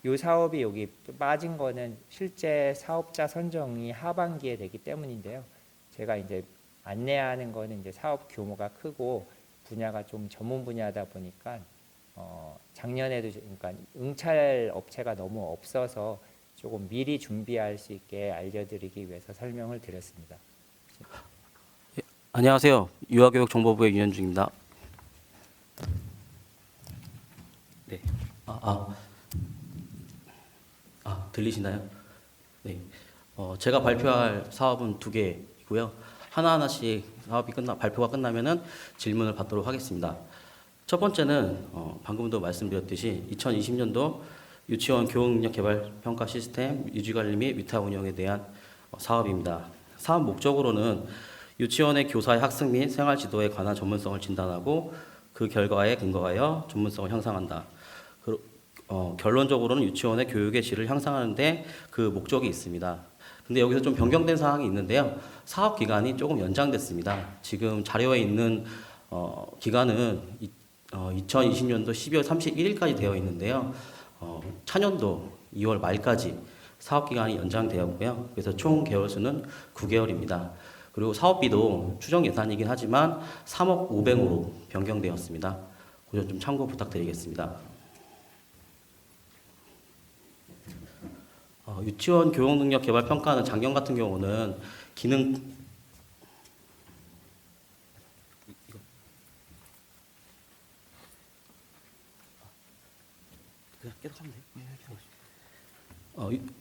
이 사업이 여기 빠진 거는 실제 사업자 선정이 하반기에 되기 때문인데요. 제가 이제 안내하는 거는 이제 사업 규모가 크고 분야가 좀 전문 분야다 보니까 작년에도 그러니까 응찰 업체가 너무 없어서 조금 미리 준비할 수 있게 알려드리기 위해서 설명을 드렸습니다. 안녕하세요. 유아교육정보부의 윤현중입니다. 네. 들리시나요? 네. 제가 발표할 사업은 2개이고요. 하나하나씩 발표가 끝나면은 질문을 받도록 하겠습니다. 첫 번째는 방금도 말씀드렸듯이 2020년도 유치원 교육능력 개발 평가 시스템 유지관리 및 위탁 운영에 대한 사업입니다. 사업 목적으로는 유치원의 교사의 학습 및 생활 지도에 관한 전문성을 진단하고 그 결과에 근거하여 전문성을 향상한다. 결론적으로는 유치원의 교육의 질을 향상하는 데 그 목적이 있습니다. 근데 여기서 좀 변경된 사항이 있는데요. 사업 기간이 조금 연장됐습니다. 지금 자료에 있는 기간은 2020년도 12월 31일까지 되어 있는데요. 차년도 2월 말까지 사업 기간이 연장되었고요. 그래서 총 개월 수는 9개월입니다. 그리고 사업비도 추정 예산이긴 하지만 3억 500으로 변경되었습니다. 그 점 좀 참고 부탁드리겠습니다. 유치원 교육능력 개발 평가는 작년 같은 경우는 기능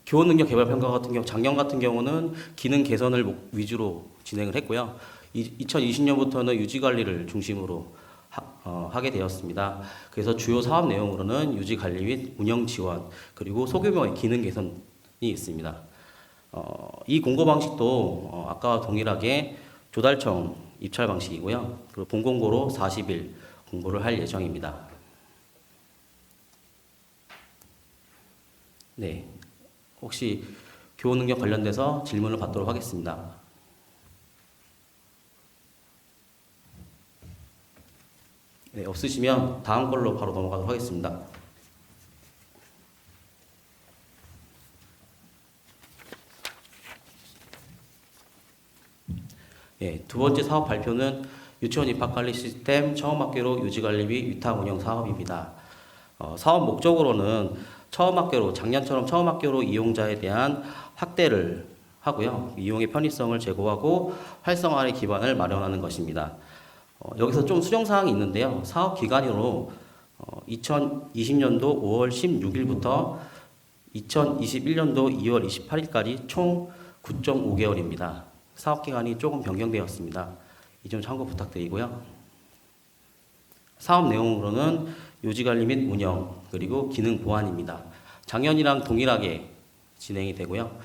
교원능력 개발 평가 같은 경우 작년 같은 경우는 기능 개선을 위주로 진행을 했고요. 2020년부터는 유지 관리를 중심으로 하게 되었습니다. 그래서 주요 사업 내용으로는 유지 관리 및 운영 지원 그리고 소규모의 기능 개선이 있습니다. 이 공고 방식도 아까와 동일하게 조달청 입찰 방식이고요. 그리고 본공고로 40일 공고를 할 예정입니다. 네, 혹시 교원 능력 관련돼서 질문을 받도록 하겠습니다. 네, 없으시면 다음 걸로 바로 넘어가도록 하겠습니다. 네, 두 번째 사업 발표는 유치원 입학관리 시스템 처음 학교로 유지관리 및 위탁 운영 사업입니다. 사업 목적으로는 작년처럼 처음 학교로 이용자에 대한 확대를 하고요. 이용의 편의성을 제고하고 활성화의 기반을 마련하는 것입니다. 여기서 좀 수정사항이 있는데요. 사업 기간으로 2020년도 5월 16일부터 2021년도 2월 28일까지 총 9.5개월입니다. 사업 기간이 조금 변경되었습니다. 이 점 참고 부탁드리고요. 사업 내용으로는 유지관리 및 운영 그리고 기능 보완입니다. 작년이랑 동일하게 진행이 되고요.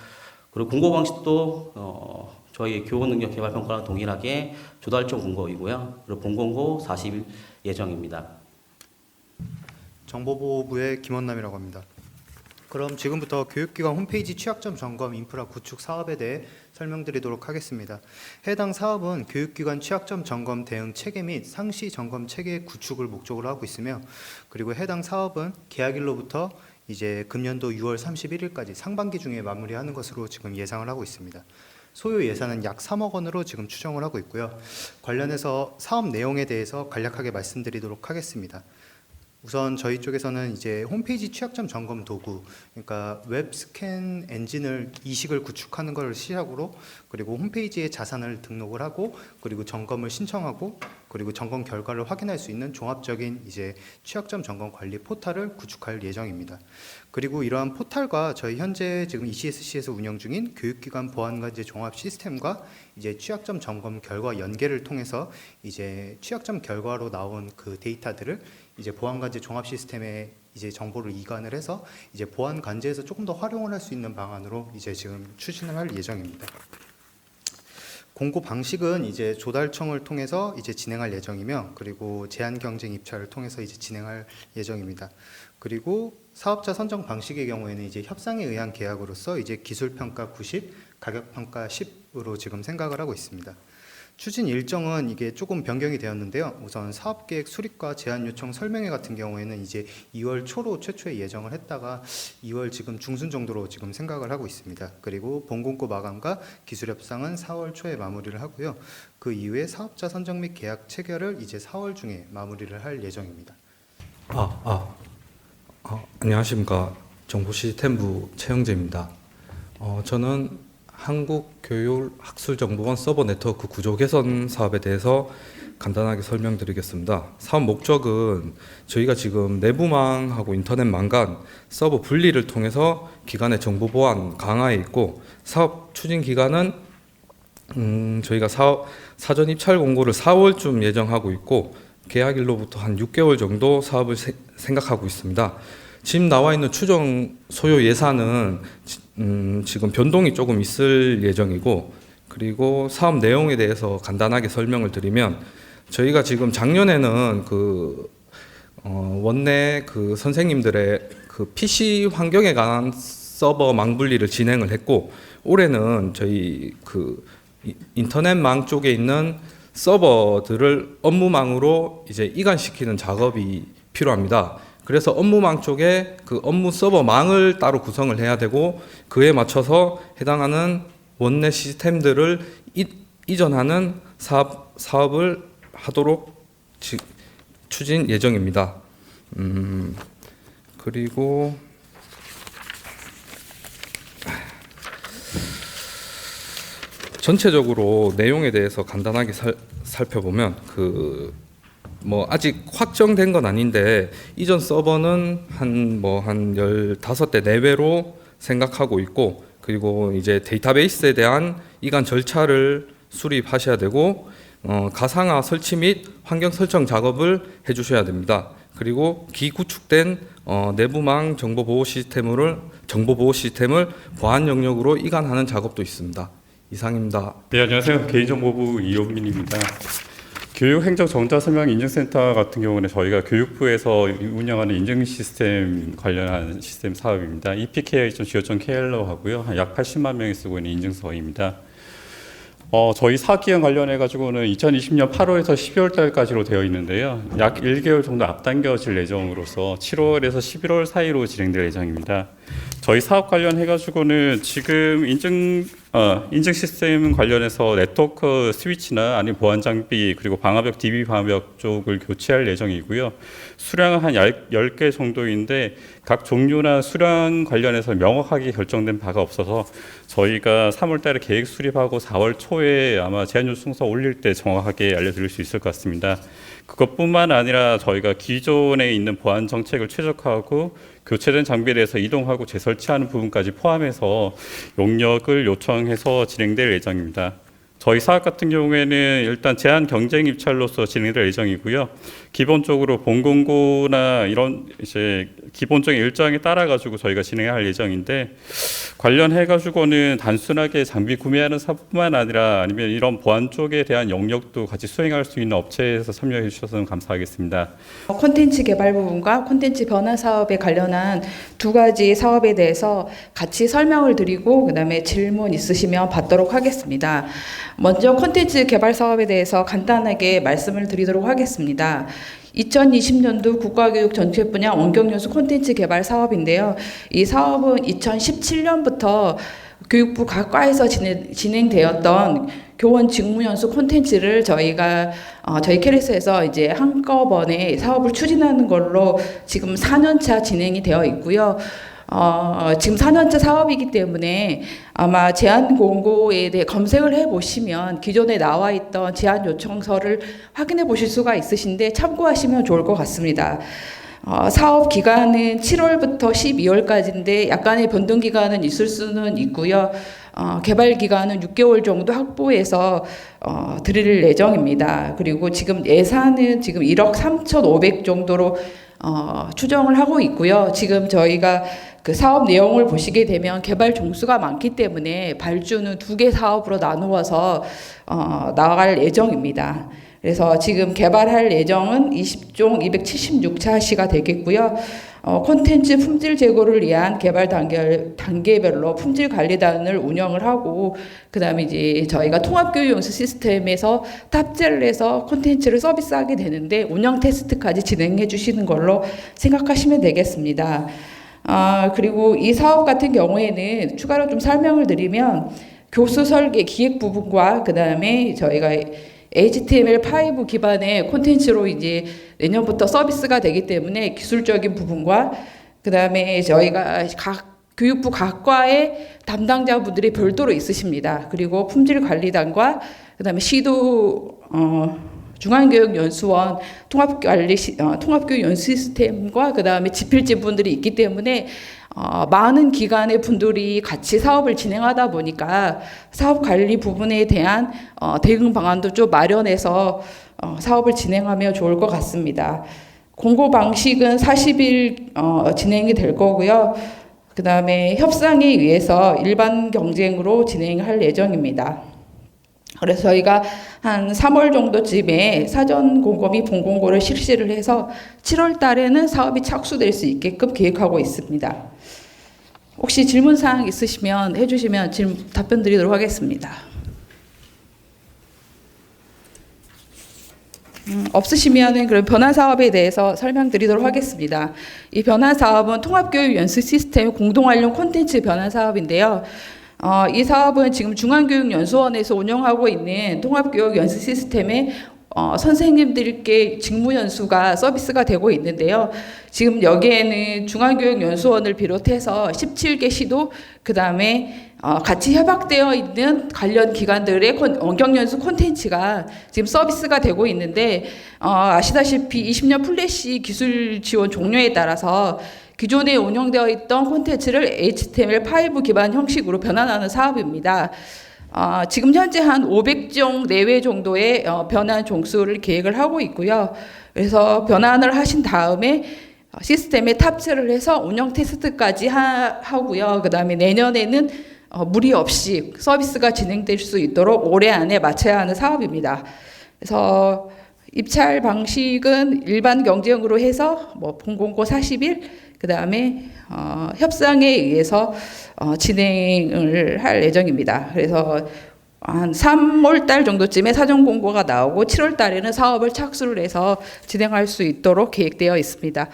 그리고 공고 방식도 저희 교원능력 개발 평가랑 동일하게 조달청 공고이고요. 그리고 본공고 40일 예정입니다. 정보보호부의 김원남이라고 합니다. 그럼 지금부터 교육기관 홈페이지 취약점 점검 인프라 구축 사업에 대해 설명드리도록 하겠습니다. 해당 사업은 교육기관 취약점 점검 대응 체계 및 상시 점검 체계 구축을 목적으로 하고 있으며, 그리고 해당 사업은 계약일로부터 이제 금년도 6월 31일까지 상반기 중에 마무리하는 것으로 지금 예상을 하고 있습니다. 소요 예산은 약 3억 원으로 지금 추정을 하고 있고요. 관련해서 사업 내용에 대해서 간략하게 말씀드리도록 하겠습니다. 우선 저희 쪽에서는 이제 홈페이지 취약점 점검 도구, 그러니까 웹 스캔 엔진을 이식을 구축하는 것을 시작으로, 그리고 홈페이지에 자산을 등록을 하고, 그리고 점검을 신청하고, 그리고 점검 결과를 확인할 수 있는 종합적인 이제 취약점 점검 관리 포탈을 구축할 예정입니다. 그리고 이러한 포탈과 저희 현재 지금 ECSC에서 운영 중인 교육기관 보안관제 종합 시스템과 이제 취약점 점검 결과 연계를 통해서 이제 취약점 결과로 나온 그 데이터들을 이제 보안관제 종합 시스템에 이제 정보를 이관을 해서 이제 보안 관제에서 조금 더 활용을 할 수 있는 방안으로 이제 지금 추진을 할 예정입니다. 공고 방식은 이제 조달청을 통해서 이제 진행할 예정이며, 그리고 제한 경쟁 입찰을 통해서 이제 진행할 예정입니다. 그리고 사업자 선정 방식의 경우에는 이제 협상에 의한 계약으로서 이제 기술 평가 90, 가격 평가 10으로 지금 생각을 하고 있습니다. 추진 일정은 이게 조금 변경이 되었는데요. 우선 사업계획 수립과 제안 요청 설명회 같은 경우에는 이제 2월 초로 최초에 예정을 했다가 2월 지금 중순 정도로 지금 생각을 하고 있습니다. 그리고 본공고 마감과 기술 협상은 4월 초에 마무리를 하고요. 그 이후에 사업자 선정 및 계약 체결을 이제 4월 중에 마무리를 할 예정입니다. 안녕하십니까. 정보시스템부 최영재입니다. 저는 한국교육학술정보원 서버 네트워크 구조 개선 사업에 대해서 간단하게 설명드리겠습니다. 사업 목적은 저희가 지금 내부망하고 인터넷망 간 서버 분리를 통해서 기간의 정보 보안 강화에 있고, 사업 추진 기간은 저희가 사전 입찰 공고를 4월쯤 예정하고 있고, 계약일로부터 한 6개월 정도 사업을 생각하고 있습니다. 지금 나와 있는 추정 소요 예산은 지금 변동이 조금 있을 예정이고, 그리고 사업 내용에 대해서 간단하게 설명을 드리면, 저희가 지금 작년에는 원내 선생님들의 PC 환경에 관한 서버 망 분리를 진행을 했고, 올해는 저희 인터넷망 쪽에 있는 서버들을 업무망으로 이제 이관시키는 작업이 필요합니다. 그래서 업무망 쪽에 업무 서버망을 따로 구성을 해야 되고, 그에 맞춰서 해당하는 원내 시스템들을 이전하는 사업을 하도록 추진 예정입니다. 그리고 전체적으로 내용에 대해서 간단하게 살펴보면 아직 확정된 건 아닌데, 이전 서버는 한 15대 내외로 생각하고 있고, 그리고 이제 데이터베이스에 대한 이관 절차를 수립하셔야 되고, 가상화 설치 및 환경 설정 작업을 해주셔야 됩니다. 그리고 기구축된 내부망 정보보호 시스템을 보안 영역으로 이관하는 작업도 있습니다. 이상입니다. 네, 안녕하세요. 개인정보부 이용민입니다. 교육행정정자설명인증센터 같은 경우는 저희가 교육부에서 운영하는 인증 시스템 관련한 시스템 사업입니다. EPK.go.kr로 하고요. 약 80만 명이 쓰고 있는 인증서입니다. 저희 사기형 관련해 가지고는 2020년 8월에서 12월 달까지로 되어 있는데요. 약 1개월 정도 앞당겨질 예정으로서 7월에서 11월 사이로 진행될 예정입니다. 저희 사업 관련해 가지고는 지금 인증 시스템 관련해서 네트워크 스위치나 아니면 보안 장비, 그리고 방화벽, DB 방화벽 쪽을 교체할 예정이고요. 수량은 한 10개 정도인데 각 종류나 수량 관련해서 명확하게 결정된 바가 없어서 저희가 3월 달에 계획 수립하고 4월 초에 아마 제안 요청서 올릴 때 정확하게 알려드릴 수 있을 것 같습니다. 그것뿐만 아니라 저희가 기존에 있는 보안 정책을 최적화하고 교체된 장비에 대해서 이동하고 재설치하는 부분까지 포함해서 용역을 요청해서 진행될 예정입니다. 저희 사업 같은 경우에는 일단 제한 경쟁 입찰로서 진행될 예정이고요. 기본적으로 본공고나 이런 이제 기본적인 일정에 따라 가지고 저희가 진행할 예정인데, 관련해 가지고는 단순하게 장비 구매하는 사업뿐만 아니라 아니면 이런 보안 쪽에 대한 영역도 같이 수행할 수 있는 업체에서 참여해 주셔서 감사하겠습니다. 콘텐츠 개발 부분과 콘텐츠 변화 사업에 관련한 두 가지 사업에 대해서 같이 설명을 드리고 그다음에 질문 있으시면 받도록 하겠습니다. 먼저 콘텐츠 개발 사업에 대해서 간단하게 말씀을 드리도록 하겠습니다. 2020년도 국가교육 전체 분야 원격연수 콘텐츠 개발 사업인데요. 이 사업은 2017년부터 교육부 각 과에서 진행되었던 교원 직무연수 콘텐츠를 저희가 저희 캐리스에서 이제 한꺼번에 사업을 추진하는 걸로 지금 4년차 진행이 되어 있고요. 지금 4년차 사업이기 때문에 아마 제안 공고에 대해 검색을 해보시면 기존에 나와 있던 제안 요청서를 확인해 보실 수가 있으신데 참고하시면 좋을 것 같습니다. 사업 기간은 7월부터 12월까지인데 약간의 변동 기간은 있을 수는 있고요. 개발 기간은 6개월 정도 확보해서 드릴 예정입니다. 그리고 지금 예산은 지금 1억 3,500 정도로 추정을 하고 있고요. 지금 저희가 그 사업 내용을 보시게 되면 개발 종수가 많기 때문에 발주는 2개 사업으로 나누어서 나아갈 예정입니다. 그래서 지금 개발할 예정은 20종 276차 시가 되겠고요. 콘텐츠 품질 제고를 위한 개발 단계별로 품질 관리단을 운영을 하고, 그다음에 이제 저희가 통합교육 연수 시스템에서 탑재를 해서 콘텐츠를 서비스하게 되는데 운영 테스트까지 진행해 주시는 걸로 생각하시면 되겠습니다. 그리고 이 사업 같은 경우에는 추가로 좀 설명을 드리면 교수 설계 기획 부분과 그다음에 저희가 HTML5 기반의 콘텐츠로 이제 내년부터 서비스가 되기 때문에 기술적인 부분과 그다음에 저희가 각 교육부 각과의 담당자분들이 별도로 있으십니다. 그리고 품질관리단과 그다음에 시도 중앙교육연수원 통합교육 연수 시스템과 그다음에 지필진분들이 있기 때문에 많은 기관의 분들이 같이 사업을 진행하다 보니까 사업 관리 부분에 대한 대응 방안도 좀 마련해서 사업을 진행하면 좋을 것 같습니다. 공고 방식은 40일 진행이 될 거고요. 그 다음에 협상에 의해서 일반 경쟁으로 진행할 예정입니다. 그래서 저희가 한 3월 정도쯤에 사전 공고 및 본공고를 실시를 해서 7월 달에는 사업이 착수될 수 있게끔 계획하고 있습니다. 혹시 질문 사항 있으시면 해주시면 답변 드리도록 하겠습니다. 없으시면은 그럼 변화 사업에 대해서 설명드리도록 하겠습니다. 이 변화 사업은 통합교육 연수 시스템 공동활용 콘텐츠 변화 사업인데요. 이 사업은 지금 중앙교육연수원에서 운영하고 있는 통합교육 연수 시스템에 선생님들께 직무연수가 서비스가 되고 있는데요. 지금 여기에는 중앙교육연수원을 비롯해서 17개 시도, 그 다음에 같이 협약되어 있는 관련 기관들의 원격연수 콘텐츠가 지금 서비스가 되고 있는데, 아시다시피 20년 플래시 기술 지원 종료에 따라서 기존에 운영되어 있던 콘텐츠를 HTML5 기반 형식으로 변환하는 사업입니다. 지금 현재 한 500종 내외 정도의 변환 종수를 계획을 하고 있고요. 그래서 변환을 하신 다음에 시스템에 탑재를 해서 운영 테스트까지 하고요. 그 다음에 내년에는 무리 없이 서비스가 진행될 수 있도록 올해 안에 마쳐야 하는 사업입니다. 그래서 입찰 방식은 일반 경쟁으로 해서 본공고 40일, 그 다음에 협상에 의해서 진행을 할 예정입니다. 그래서 한 3월 달 정도쯤에 사전 공고가 나오고 7월 달에는 사업을 착수를 해서 진행할 수 있도록 계획되어 있습니다.